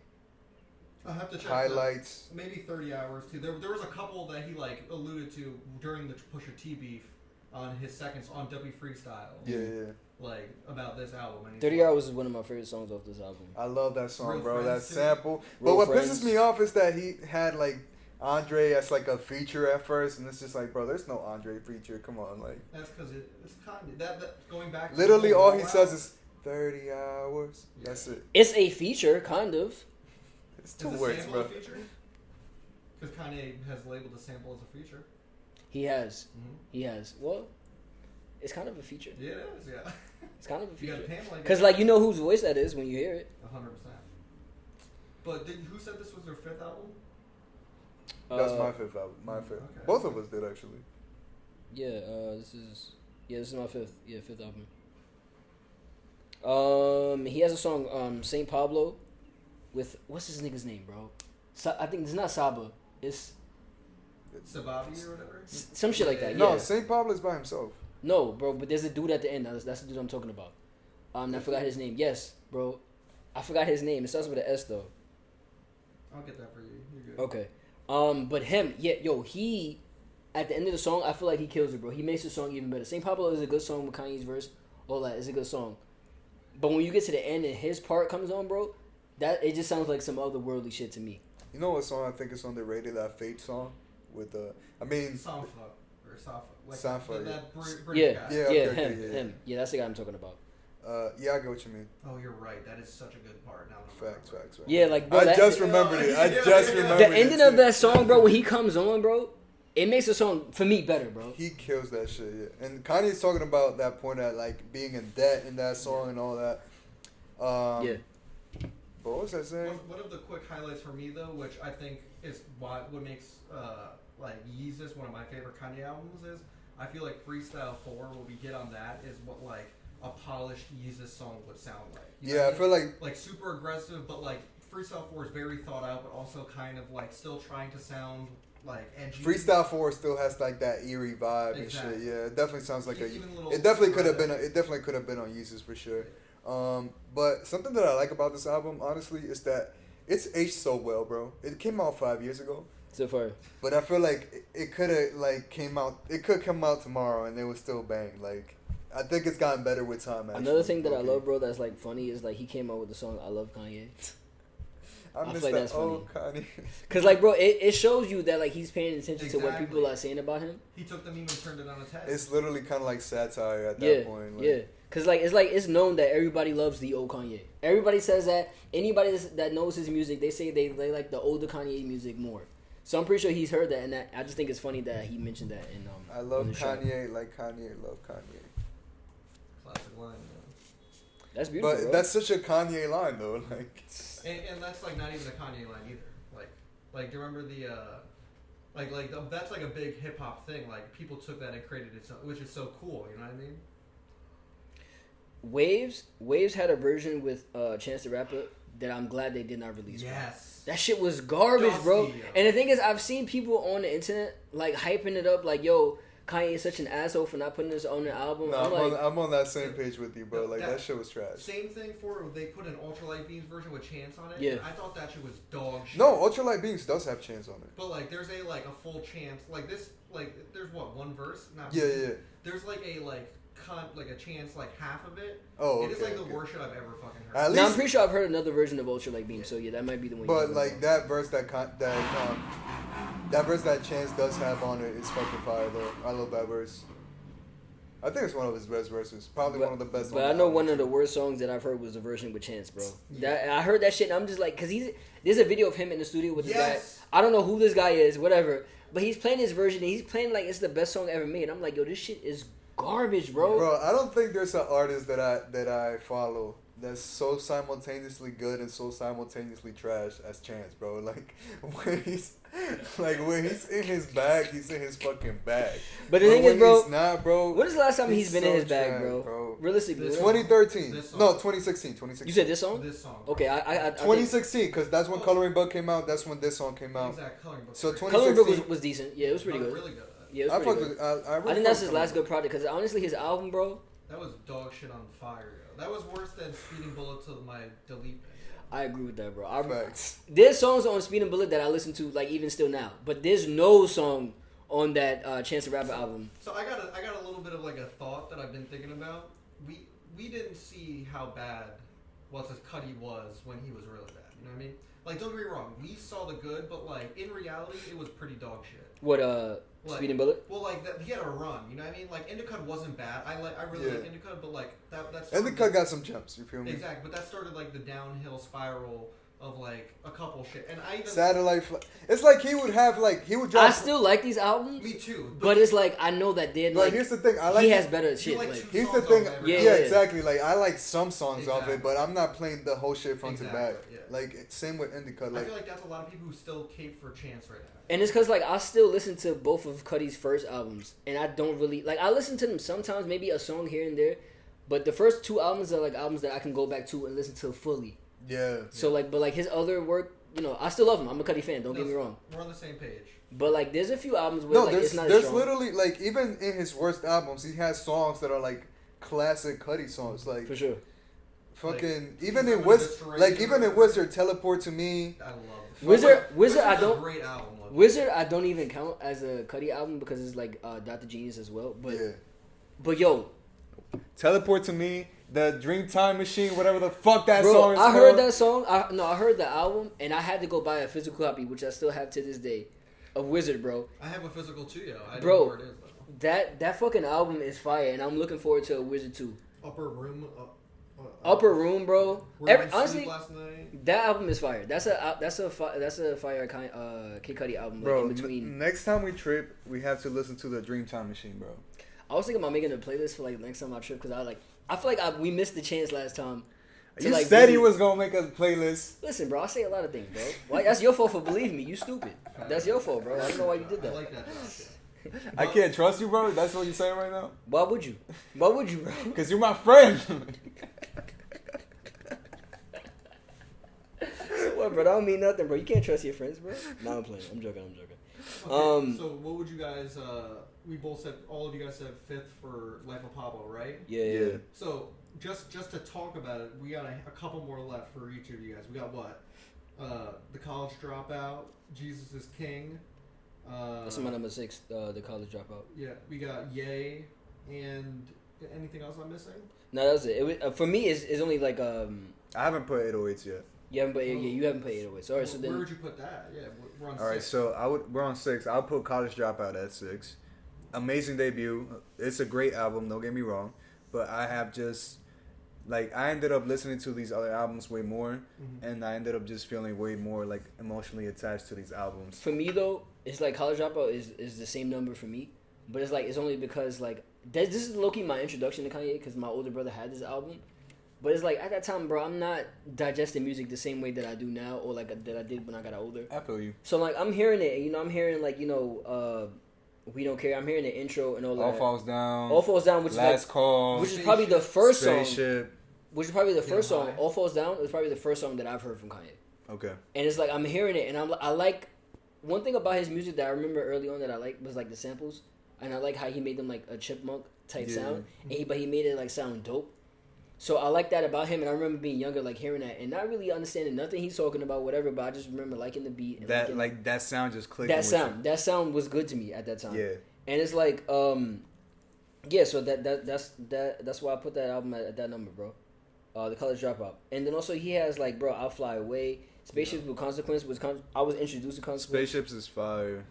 I have to check highlights. Maybe 30 hours too. There was a couple that he like alluded to during the Pusha T beef on his seconds on W Freestyle. Yeah. Like about this album. 30 Hours is one of my favorite songs off this album. I love that song, Real bro. Friends That too. sample. Real But what Friends. pisses me off is that he had like Andre as like a feature at first, and it's just like, bro, there's no Andre feature. Come on, like. That's because it's Kanye. That going back. To Literally, the all he rollout, says is 30 hours. Yeah. That's it. It's a feature, kind of. It's Is 2 a words, sample bro. a feature? Because Kanye has labeled the sample as a feature. He has. Mm-hmm. He has. Well, it's kind of a feature. Yeah, it is. Yeah. It's kind of a You feature. got Pam like. Because, like, you know whose voice that is when you hear it. 100%. But who said this was their 5th album? That's my 5th album. My 5th. Okay. Both of us did, actually. Yeah, this is my 5th. Yeah, 5th album. He has a song, Saint Pablo, with what's his nigga's name, bro? I think it's not Saba. It's Sababi or whatever. some shit like that. Yeah. No, St. Pablo is by himself. No, bro, but there's a dude at the end. That's the dude I'm talking about. I forgot his name. Yes, bro, I forgot his name. It starts with an S though. I'll get that for you. You're good. Okay. But him, he at the end of the song, I feel like he kills it, bro. He makes the song even better. Saint Pablo is a good song with Kanye's verse. All that is a good song. But when you get to the end and his part comes on, bro, that it just sounds like some otherworldly shit to me. You know what song I think is underrated? That Fate song with Safa or Safa. Like Safa, that British Yeah, guy. Yeah, okay, him. Yeah, that's the guy I'm talking about. Yeah, I get what you mean. Oh, you're right. That is such a good part. Now that I'm Facts. Yeah, like, bro, I that, just remembered it. I just remembered the ending of that song, bro, when he comes on, bro, it makes the song for me better, bro. He kills that shit. Yeah. And Kanye's talking about that point at like being in debt in that song and all that. Yeah. But what was I saying? One of the quick highlights for me though, which I think is what makes like Yeezus, one of my favorite Kanye albums is, I feel like Freestyle 4, what we get on that is what like a polished Yeezus song would sound like. You know I feel like super aggressive, but like Freestyle 4 is very thought out, but also kind of like still trying to sound like edgy. Freestyle 4 still has like that eerie vibe and shit. Yeah, it definitely sounds like it definitely could have been. It definitely could have been on Yeezus for sure. But something that I like about this album, honestly, is that it's aged so well, bro. It came out 5 years ago. So far. But I feel like it could have like came out. It could come out tomorrow and it would still bang. Like I think it's gotten better with time. Actually. Another thing that I love, bro, that's like funny is like he came out with the song "I Love Kanye." I miss like that old Kanye. Cause like, bro, it shows you that like he's paying attention to what people are saying about him. He took the meme and turned it on its head. It's literally kind of like satire at that point. Like, yeah. Cause like it's known that everybody loves the old Kanye. Everybody says that. Anybody that knows his music, they say they like the older Kanye music more. So I'm pretty sure he's heard that, and I just think it's funny that he mentioned that in I love Kanye like Kanye love Kanye. Classic line, man. That's beautiful. But bro. that's such a Kanye line though, like. And that's like not even a Kanye line either. Like do you remember the that's like a big hip hop thing. Like people took that and created it, which is so cool. You know what I mean? Waves had a version with Chance the Rapper that I'm glad they did not release. Yes. Bro. That shit was garbage, bro. And the thing is, I've seen people on the internet like hyping it up, like, yo, Kanye is such an asshole for not putting this on the album. No, I'm on that same page with you, bro. Like that shit was trash. Same thing for they put an Ultralight Beams version with Chance on it. Yeah. I thought that shit was dog shit. No, Ultralight Beams does have Chance on it. But like, there's a full Chance like this. Like, there's what, one verse? Not yeah. There's like a Chance like half of it. Oh, it is like the worst shit I've ever fucking heard. At least, I'm pretty sure I've heard another version of Ultralight Beam. So yeah, that might be the one. But like that verse that verse that Chance does have on it is fucking fire though. I love that verse. I think it's one of his best verses. Probably one of the best. But I know one of the worst songs that I've heard was the version with Chance, bro. That I heard that shit, and I'm just like, cause there's a video of him in the studio with this guy. I don't know who this guy is, whatever. But he's playing his version, and he's playing like it's the best song ever made. I'm like, yo, this shit is garbage, bro. Bro, I don't think there's an artist that I follow that's so simultaneously good and so simultaneously trash as Chance, bro. Like when he's in his bag, he's in his fucking bag. But the thing is, bro, he's not, bro. When is the last time he's been so in his bag, trash, bro? Realistically, 2013. No, 2016. You said this song? This song. Okay, I 2016, because that's when Coloring Book came out. That's when this song came out. Exact Coloring Book. So Coloring Book was decent. Yeah, it was pretty good. Really good. Yeah, it was pretty good. I think that's his last good project, because honestly, his album, bro. That was dog shit on fire, yo. That was worse than Speeding Bullet to my delete bin. I agree with that, bro. There's songs on Speeding Bullet that I listen to, like, even still now. But there's no song on that Chance the Rapper album. So I got a little bit of, like, a thought that I've been thinking about. We didn't see how bad Cudi was when he was really bad. You know what I mean? Like, don't get me wrong. We saw the good, but, like, in reality, it was pretty dog shit. What, Speeding Bullet? Well, like, he had a run, you know what I mean? Like, Indica wasn't bad. I really like Indica, but, like, that's... Indica got some gems, you feel me? Exactly, but that started, like, the downhill spiral of, like, a couple shit. And I even... Satellite... It's like he would have, like, he would drop... I still like these albums. Me too. But it's like, I know that they're, like... But here's the thing, I like... He has better shit. Like, here's the thing... Yeah, exactly. Like, I like some songs of it, but I'm not playing the whole shit front to back. Yeah. Like, same with Indica. Like, I feel like that's a lot of people who still cape for Chance right now. And it's because, like, I still listen to both of Cudi's first albums. And I don't really... Like, I listen to them sometimes, maybe a song here and there. But the first two albums are, like, albums that I can go back to and listen to fully. Yeah. So, like, but, like, his other work, you know, I still love him. I'm a Cudi fan, don't get me wrong. We're on the same page. But, like, there's a few albums where, it's not as strong. There's literally, like, even in his worst albums, he has songs that are, like, classic Cudi songs. Like... For sure. Fucking... Like, even in Wizard, Teleport to Me... I love it. Wizard, I don't... Great album. Wizard, I don't even count as a Cudi album because it's like Dr. Genius as well. But yeah. But yo, Teleport to Me, the Dream Time Machine, whatever the fuck that bro, song is. I heard that song. I heard the album, and I had to go buy a physical copy, which I still have to this day, of Wizard, bro. I have a physical too, yo. I bro, don't know where it is though. That fucking album is fire, and I'm looking forward to a Wizard 2. Upper Room, bro. Honestly, last night. that album is fire. That's a fire kind Kid Cudi album. Bro, like in between. Next time we trip, we have to listen to the Dream Time Machine, bro. I was thinking about making a playlist for like next time I trip because I feel like we missed the chance last time. You like, said really, you was gonna make a playlist. Listen, bro, I say a lot of things, bro. Why? That's your fault for believing me. You stupid. That's your fault, bro. I don't know why you did that. I like that, Josh. I can't trust you, bro. That's what you're saying right now. Why would you? Why would you, bro? Because you're my friend. What, bro? That don't mean nothing, bro. You can't trust your friends, bro. No, I'm playing. I'm joking. Okay, so what would you guys? We both said, all of you guys said 5th for Life of Pablo, right? Yeah. So just to talk about it, we got a couple more left for each of you guys. We got what? The College Dropout, Jesus is King. That's my number 6. The College Dropout. Yeah, we got Yay, and anything else I'm missing? No, that was it. It was, for me, it's only like I haven't put 808s yet. You haven't put you haven't put 808. All right, so then where would you put that? Yeah, we're on 6. All right, so we're on 6. I'll put College Dropout at 6. Amazing debut. It's a great album. Don't get me wrong, but I have just I ended up listening to these other albums way more, and I ended up just feeling way more like emotionally attached to these albums. For me though, it's like College Dropout is the same number for me, but it's only because this is low-key my introduction to Kanye because my older brother had this album. But it's at that time, bro, I'm not digesting music the same way that I do now or that I did when I got older. I feel you. So I'm hearing it, and I'm hearing We Don't Care. I'm hearing the intro and all that. All Falls Down. All Falls Down, which Last Call. which is probably the first Spaceship. song. Which is probably the first song. High. All Falls Down is probably the first song that I've heard from Kanye. Okay. And it's I'm hearing it, and I like one thing about his music that I remember early on that I liked was the samples, and I like how he made them a chipmunk type sound, but he made it sound dope. So I like that about him, and I remember being younger, hearing that, and not really understanding nothing he's talking about, whatever. But I just remember liking the beat. And that sound just clicked. That sound was good to me at that time. Yeah. And it's So that's why I put that album at that number, bro. The College Dropout, and then also he has bro, I'll Fly Away, Spaceships with Consequence I was introduced to Consequence. Spaceships is fire.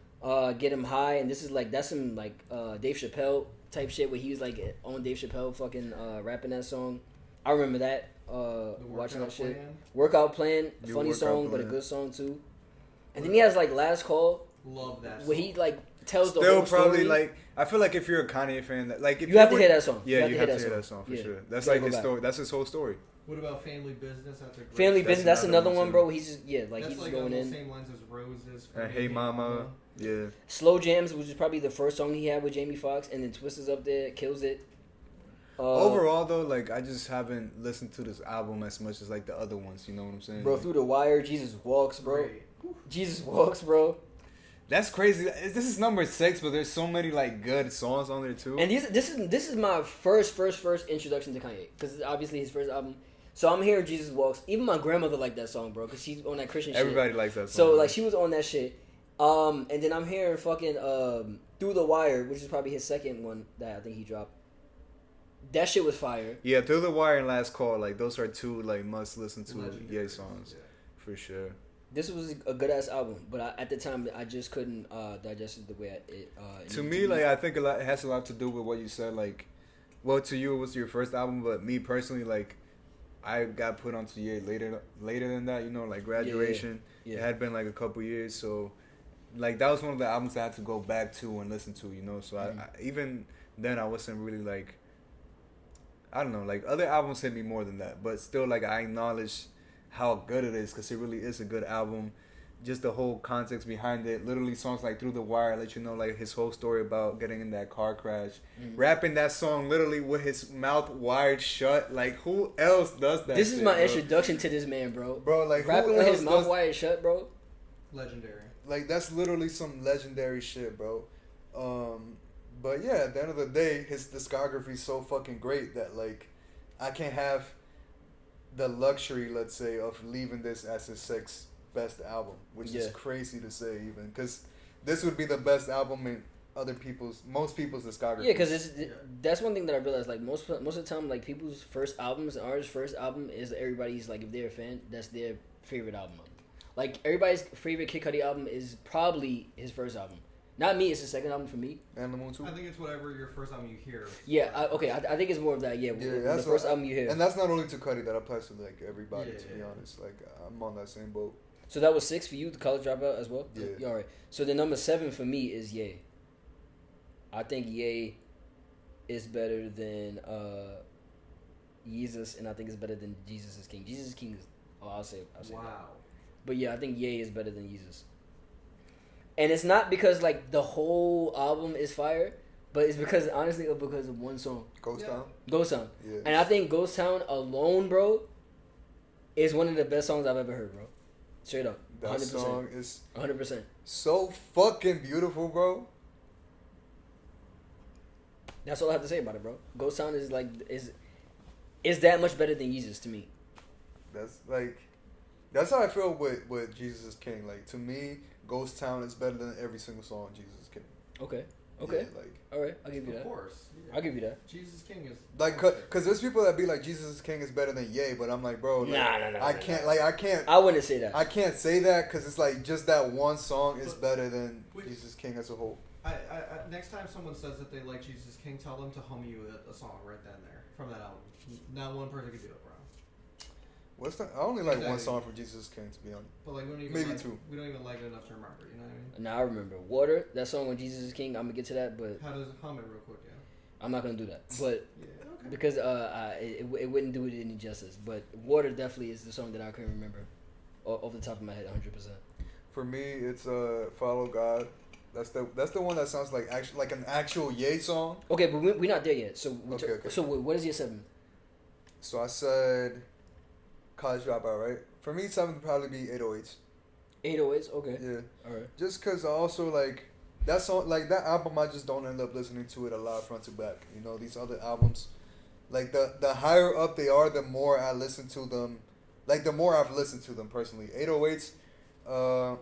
Get Him High, and this is that's some Dave Chappelle type shit where he was on Dave Chappelle fucking rapping that song. I remember that watching that shit. Workout Plan, funny song, but a good song too. And then he has Last Call. Love that song. Where he tells the Still whole probably story. I feel if you're a Kanye fan, if you have to hear that song. Yeah, you have to hear that song for sure. That's his story. That's his whole story. What about Family Business? That's a great Family song. Business. That's another one, bro. too. He's just That's he's just on going the in. same lines as Roses. Hey Mama. Yeah. Slow Jams, which is probably the first song he had with Jamie Foxx, and then Twist is up there, kills it. Overall, though, I just haven't listened to this album as much as the other ones. You know what I'm saying? Bro, Through the Wire, Jesus Walks, bro. Great. Jesus Walks, bro. That's crazy. This is number 6, but there's so many good songs on there too. And this is my first introduction to Kanye, because it's obviously his first album. So I'm hearing Jesus Walks. Even my grandmother liked that song, bro, because she's on that Christian Everybody shit. likes that song. So she was on that shit. And then I'm hearing fucking Through the Wire, which is probably his second one that I think he dropped. That shit was fire. Yeah, Through the Wire and Last Call, those are two must listen to Legendary songs, yeah. for sure. This was a good ass album, but at the time I just couldn't digest it the way it. To me, I think it has a lot to do with what you said. Well, to you it was your first album, but me personally, I got put onto Ye later than that. Graduation. Yeah. It had been a couple years, so that was one of the albums I had to go back to and listen to. So I even then I wasn't really I don't know, other albums hit me more than that, but still I acknowledge how good it is, because it really is a good album. Just the whole context behind it, literally songs like Through the Wire let you know his whole story about getting in that car crash, rapping that song literally with his mouth wired shut. Who else does that? This is shit, my bro? introduction to this man, bro. Bro, rapping who with else his mouth does- wired shut, bro. Legendary. that's literally some legendary shit, bro. But yeah, at the end of the day, his discography is so fucking great that I can't have the luxury, let's say, of leaving this as his 6th best album, which is crazy to say, even, because this would be the best album in most people's discography. Yeah, because that's one thing that I realized. Most of the time, people's first albums, artists' first album is everybody's if they're a fan, that's their favorite album. Everybody's favorite Kid Cudi album is probably his first album. Not me, it's the second album for me. And the Moon too. I think it's whatever your first album you hear. Yeah, I think it's more of that. Yeah, the first album you hear. And that's not only to Cudi, that applies to everybody. To be honest, I'm on that same boat. So that was 6 for you, the College Dropout as well. Yeah. All right. So the number 7 for me is Ye. I think Ye is better than Yeezus, and I think it's better than Jesus is King. Jesus is King is. Oh, I'll say that. Wow. But yeah, I think Ye is better than Yeezus. And it's not because like the whole album is fire, but it's because honestly because of one song. Ghost Town. Ghost Town. Yeah. And I think Ghost Town alone, bro, is one of the best songs I've ever heard, bro. Straight up. That 100%. song is 100%. so fucking beautiful, bro. That's all I have to say about it, bro. Ghost Town is like is that much better than Yeezus to me. That's how I feel with Jesus is King. Like, to me, Ghost Town is better than every single song Jesus is King. Okay. Yeah, like, all right, I'll give you that. Of course. Yeah. I'll give you that. Jesus King is like, cause there's people that be like Jesus is King is better than Ye, but I'm like, bro, like, I can't. I wouldn't say that. I can't say that because it's like just that one song is better than Jesus King as a whole. I next time someone says that they like Jesus King, tell them to hum you a song right then and there from that album. Not one person could do it, bro. What's that? I only like one song from Jesus King, to be honest. But like, we don't even Maybe like, two. We don't even like it enough to remember. You know what I mean? Now I remember Water. That song when Jesus is King. I'm gonna get to that, but How does it hum it real quick? Yeah. I'm not gonna do that. But Yeah. Okay. because it wouldn't do it any justice. But Water definitely is the song that I can remember off the top of my head, 100%. For me, it's Follow God. That's the one that sounds like an actual Ye song. Okay, but we're not there yet. So Okay. So what is your 7? So I said College Dropout, right? For me, 7 would probably be 808s. 808s. Okay. Yeah. All right. Just because I also like that song, like that album, I just don't end up listening to it a lot front to back. You know, these other albums, like the higher up they are, the more I listen to them. Like the more I've listened to them personally. 808s,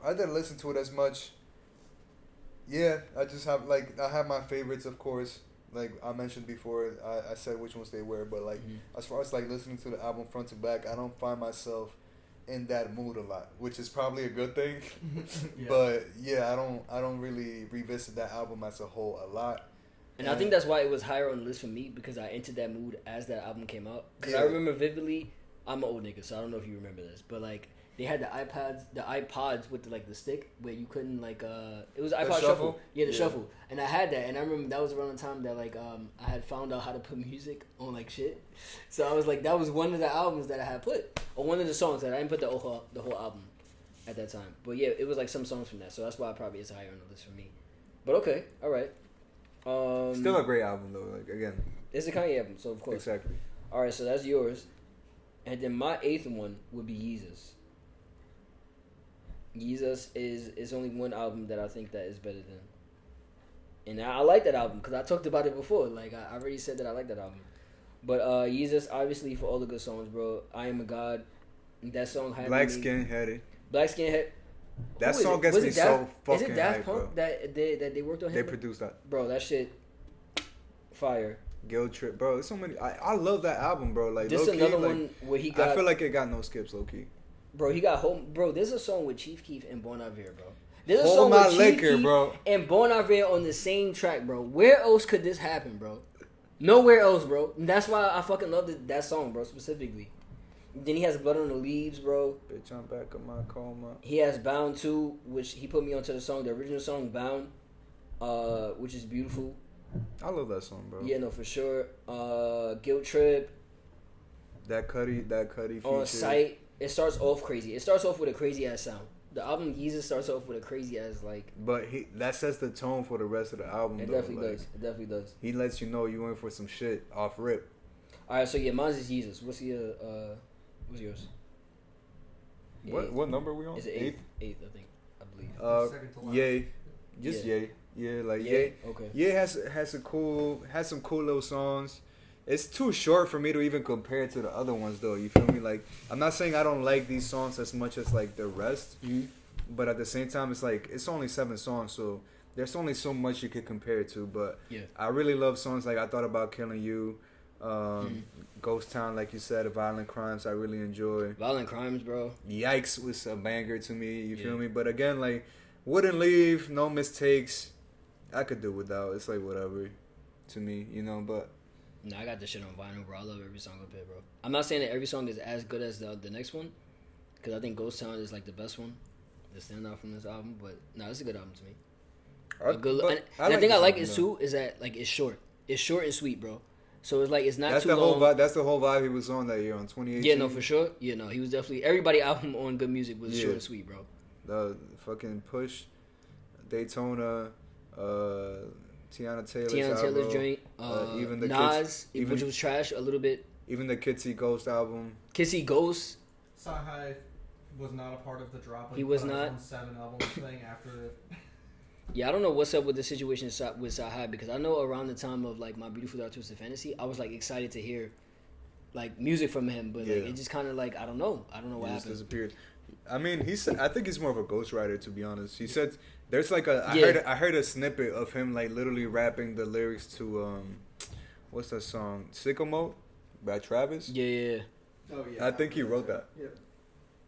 I didn't listen to it as much. Yeah, I just have I have my favorites, of course. Like I mentioned before, I said which ones they were, but like as far as like listening to the album front to back, I don't find myself in that mood a lot, which is probably a good thing. Yeah. But yeah, I don't really revisit that album as a whole a lot. And I think that's why it was higher on the list for me, because I entered that mood as that album came out. Because Yeah. I remember vividly, I'm an old nigga, so I don't know if you remember this, but like they had the iPods with the stick where you couldn't it was iPod shuffle. Yeah, the shuffle. And I had that, and I remember that was around the time that I had found out how to put music on shit. So I was like, that was one of the albums that I had put, or one of the songs that I didn't put the whole album at that time. But yeah, it was like some songs from that, so that's why it probably is higher on the list for me. But okay, all right. Still a great album though. Like again, it's a Kanye album, so of course. Exactly. All right, so that's yours, and then my 8th one would be Yeezus. Yeezus is only one album that I think that is better than, and I like that album because I talked about it before. Like I already said that I like that album, but Yeezus obviously for all the good songs, bro. I Am a God, that song had Black me. Skin Headed. Black Skin Head. That Who is song it? gets Was me it so fucking Is it Daft hyped, Punk bro. that they worked on him? They produced that. Bro, that shit, fire. Guilt Trip, bro. There's so many. I love that album, bro. Like This is low-key, another like, one where he got. I feel like it got no skips, low key. Bro, he got home. Bro, there's a song with Chief Keef and Bon Iver, bro. There's a Hold song My with Chief Liquor, Keef bro. and Bon Iver on the same track, bro. Where else could this happen, bro? Nowhere else, bro. And that's why I fucking love that song, bro, specifically. Then he has Blood on the Leaves, bro. Bitch, I'm back in my coma. He has Bound 2, which he put me onto the song, the original song, Bound, which is beautiful. I love that song, bro. Yeah, no, for sure. Guilt Trip. That Cudi feature. On Sight. It starts off crazy. It starts off with a crazy ass sound. The album Yeezus starts off with a crazy ass But that sets the tone for the rest of the album. It though. definitely does. It definitely does. He lets you know you in for some shit off rip. All right, so yeah, mine's is Yeezus. What's yours? Yeah, What number are we on? Is it 8th? 8th, I think. I believe. Second to last. Yay. Just Yeah. Yay. Yeah, like Yeah? Yay. Okay. Yay has some cool little songs. It's too short for me to even compare it to the other ones though. You feel me? Like I'm not saying I don't like these songs as much as like the rest, but at the same time it's like it's only 7 songs, so there's only so much you could compare it to. But Yeah. I really love songs like I Thought About Killing You, Ghost Town, like you said, Violent Crimes. I really enjoy. Violent Crimes, bro. Yikes was a banger to me. You feel Yeah. me? But again, like Wouldn't Leave, No Mistakes. I could do without. It's like whatever to me, you know. But Nah, I got this shit on vinyl, bro. I love every song up here, bro. I'm not saying that every song is as good as the next one, because I think Ghost Town is like the best one, the standout from this album. But no, it's a good album to me. A good, and the thing I like is too is that like it's short. It's short and sweet, bro. So it's like it's not That's too the long. whole vibe. That's the whole vibe he was on that year on 2018. Yeah, no, for sure. Yeah, no, he was definitely everybody album on Good Music was short and sweet, bro. The fucking Push, Daytona, Tiana Taylor's joint, even the Nas, Kids, which was trash a little bit. Even the Kitsy Ghost album. Kissy Ghost. Sci-Hi was not a part of the drop. He was not. On 7 albums thing after. Yeah, I don't know what's up with the situation with Sci-Hi because I know around the time of like My Beautiful Dark Twisted Fantasy, I was like excited to hear like music from him, but like it just kind of like I don't know what happened. Disappeared. I mean, I think he's more of a ghostwriter, to be honest. He said there's like I heard a snippet of him like literally rapping the lyrics to what's that song, Sicko Mode by Travis. Yeah. Oh yeah. I think he wrote that. Yeah.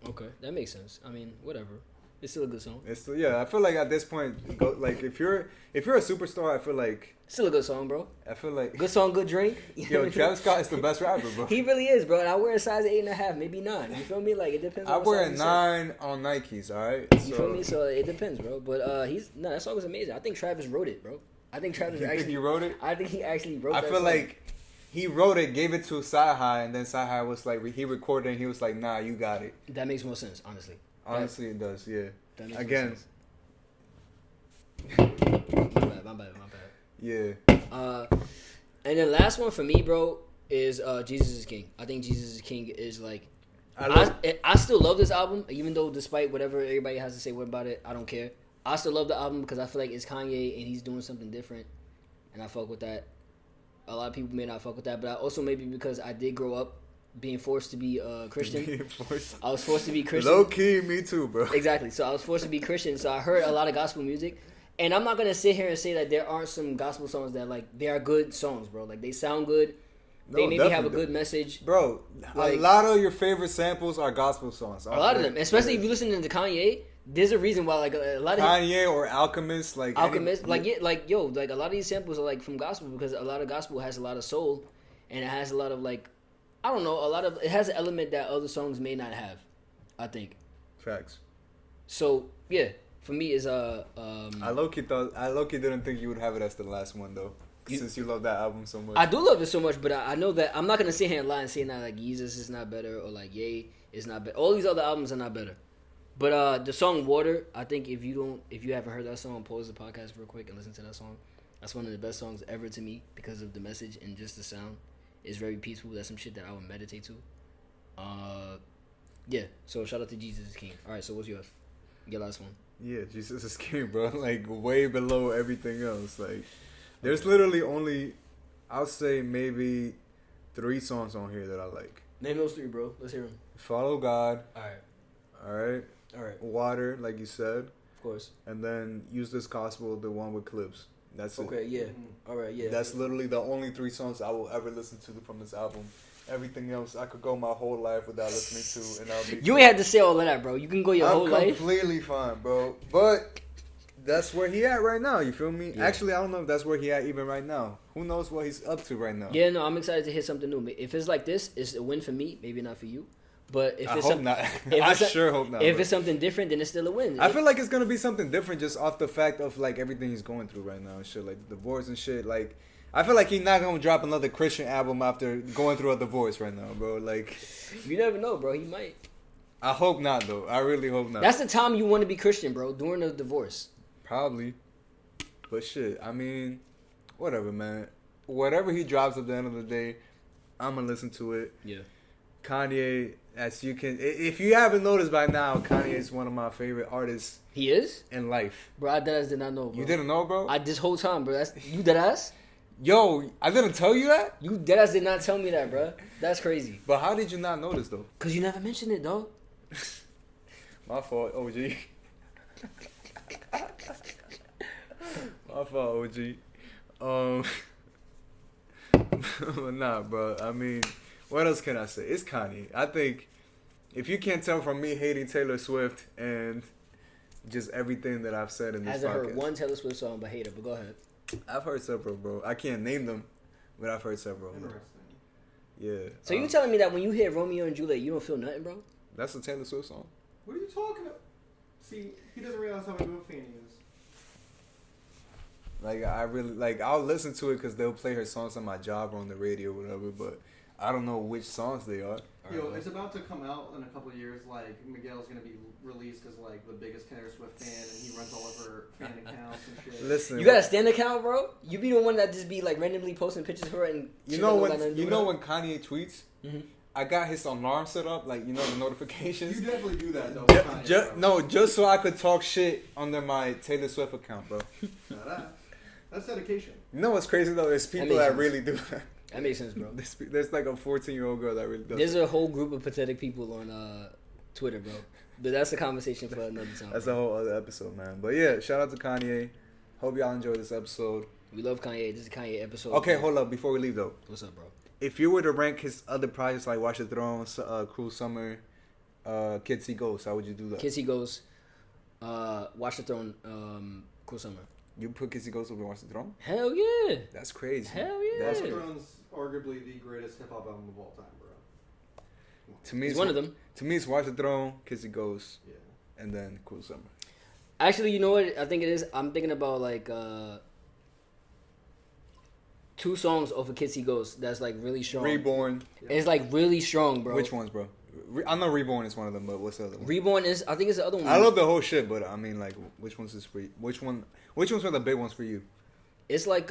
Okay, that makes sense. I mean, whatever. It's still a good song. It's still, I feel like at this point, like if you're a superstar, I feel like Still a good song, bro. I feel like Good song, good drink. yo, Travis Scott is the best rapper, bro. He really is, bro. And I wear a size 8.5, maybe 9. You feel me? Like it depends. I on wear a what size 9 on Nikes, all right. you feel me? So it depends, bro. But that song was amazing. I think Travis wrote it, bro. I think Travis You actually. think he wrote it? I think he actually wrote. I that feel song. like he wrote it, gave it to Sci-Hi, and then Sci-Hi was like, he recorded it, and he was like, nah, you got it. That makes more sense, honestly. Honestly, it does, yeah. That makes Again. more sense. My bad. Yeah. And then last one for me, bro, is Jesus is King. I think Jesus is King is like I still love this album, even though despite whatever everybody has to say about it, I don't care. I still love the album because I feel like it's Kanye and he's doing something different, and I fuck with that. A lot of people may not fuck with that, but I also maybe because I did grow up being forced to be Christian. I was forced to be Christian. Low key, me too, bro. Exactly. So I was forced to be Christian. So I heard a lot of gospel music. And I'm not going to sit here and say that there aren't some gospel songs that, like, they are good songs, bro. Like, they sound good. They maybe have a good message. Bro, like, a lot of your favorite samples are gospel songs. A lot of them. Especially if you listen to Kanye, there's a reason why, like, a lot of Kanye or Alchemist, like... Alchemist. A lot of these samples are, like, from gospel because a lot of gospel has a lot of soul. And it has a lot of, like, I don't know, it has an element that other songs may not have, I think. Facts. So, yeah. For me, is I low-key didn't think you would have it as the last one though, since you love that album so much. I do love it so much, but I know that I'm not gonna sit here and lie and say that like Jesus is not better or like Ye is not better. All these other albums are not better. But the song Water, I think if you haven't heard that song, pause the podcast real quick and listen to that song. That's one of the best songs ever to me because of the message and just the sound. It's very peaceful. That's some shit that I would meditate to. Yeah. So shout out to Jesus is King. All right. So what's yours? Your last one. Yeah, Jesus is King, bro. Like, way below everything else. Like, there's literally only, I'll say maybe 3 songs on here that I like. Name those 3, bro. Let's hear them. Follow God. All right. Water, like you said. Of course. And then Use This Gospel, the one with clips. That's it. Okay, yeah. All right, yeah. That's literally the only 3 songs I will ever listen to from this album. Everything else, I could go my whole life without listening to, and I'll be. You ain't had to say all of that, bro. You can go your whole life. I'm completely fine, bro. But that's where he at right now. You feel me? Yeah. Actually, I don't know if that's where he at even right now. Who knows what he's up to right now? Yeah, no, I'm excited to hear something new. If it's like this, it's a win for me. Maybe not for you. But if it's hope not. I sure hope not. If it's something different, then it's still a win. I feel like it's gonna be something different just off the fact of like everything he's going through right now and shit, like the divorce and shit. Like, I feel like he's not gonna drop another Christian album after going through a divorce right now, bro. Like, you never know, bro. He might. I hope not, though. I really hope not. That's the time you want to be Christian, bro. During the divorce. Probably. But shit, I mean, whatever, man. Whatever he drops at the end of the day, I'm gonna listen to it. Yeah. Kanye, as you can, if you haven't noticed by now, Kanye is one of my favorite artists. He is? In life. Bro, I deadass did not know, bro. You didn't know, bro? This whole time, bro. You deadass? Yo, I didn't tell you that? You deadass did not tell me that, bro. That's crazy. But how did you not notice, though? Because you never mentioned it, dog. My fault, OG. My fault, OG. But nah, bro. I mean, what else can I say? It's Kanye. I think if you can't tell from me hating Taylor Swift and just everything that I've said in this podcast. Hasn't heard one Taylor Swift song, but hate her. But go ahead. I've heard several, bro. I can't name them, but I've heard several. Yeah. So you telling me that when you hear Romeo and Juliet, you don't feel nothing, bro? That's a Taylor Swift song. What are you talking about? See, he doesn't realize how big of a fan he is. Like I really like I'll listen to it because they'll play her songs on my job or on the radio or whatever. But I don't know which songs they are. Yo, it's about to come out in a couple of years. Like Miguel's gonna be released as like the biggest Taylor Swift fan, and he runs all of her fan accounts and shit. Listen, You got a Stan account, bro? You be the one that just be like randomly posting pictures of her and you shit know that don't got nothing to when do with when Kanye tweets, Mhm. I got his alarm set up, like the notifications. You definitely do that though. Just so I could talk shit under my Taylor Swift account, bro. That's dedication. You know what's crazy though? There's people makes that sense. really do that. That makes sense, bro. There's like a 14-year-old girl that really does. There's a whole group of pathetic people on Twitter, bro. But that's a conversation for another time. That's bro. a whole other episode, man. But yeah, shout out to Kanye. Hope y'all enjoyed this episode. We love Kanye. This is a Kanye episode. Okay, bro. hold up. Before we leave though, What's up, bro? if you were to rank his other projects like Watch the Throne, Cruel Summer, Kids See Ghosts, how would you do that? Kids See Ghosts, Watch the Throne, Cool Summer. You put Kids See Ghosts over Watch the Throne? Hell yeah. That's crazy. Hell yeah. Watch the Throne's arguably the greatest hip hop album of all time, bro. To me, He's one of them. To me, it's Watch the Throne, Kids See Ghosts, Yeah. and then Cruel Summer. Actually, you know what I think it is? I'm thinking about like 2 songs off of Kids See Ghosts that's like really strong. Reborn. It's like really strong, bro. Which ones, bro? I know Reborn is one of them, but what's the other one? Reborn is, I think it's the other one. I love the whole shit, but I mean, like, which ones is for you? Which ones were the big ones for you? It's like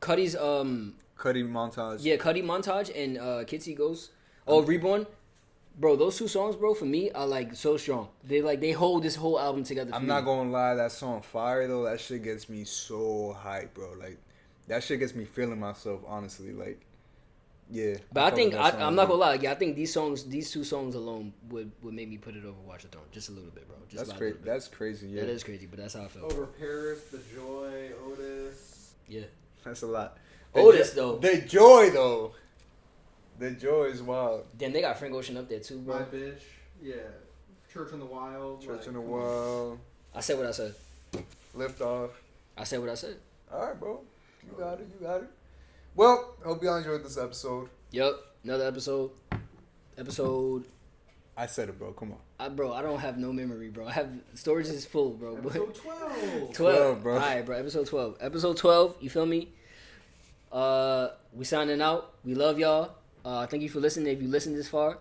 Cuddy's Cuddy montage. yeah, Cuddy montage and Kids See Ghosts. Oh, Reborn. Bro, those 2 songs, bro, for me are like so strong. They hold this whole album together. I'm not gonna lie, that song Fire though, that shit gets me so hyped, bro. Like, that shit gets me feeling myself, honestly. Like, yeah. But I think fuck with that I'm song, not bro. gonna lie. Yeah, I think these 2 songs alone would make me put it over Watch the Throne just a little bit, bro. Just That's by a crazy. little bit. That's crazy. Yeah, That is crazy, but that's how I feel. Over Paris, The Joy, Otis. Yeah. that's a lot. Otis, though. The joy though. The joy is wild. Damn, they got Frank Ocean up there too, bro. My Bitch. Yeah. Church in the Wild. Church in the come on. Wild. I said what I said. Lift off. I said what I said. All right, bro. You got it. You got it. Well, hope y'all enjoyed this episode. Yup. Another episode. I said it, bro. Come on. Bro, I don't have no memory, bro. I have storage is full, bro. Episode 12. 12, bro. All right, bro. Episode 12. Episode 12. You feel me? We signing out. We love y'all. Thank you for listening. If you listened this far,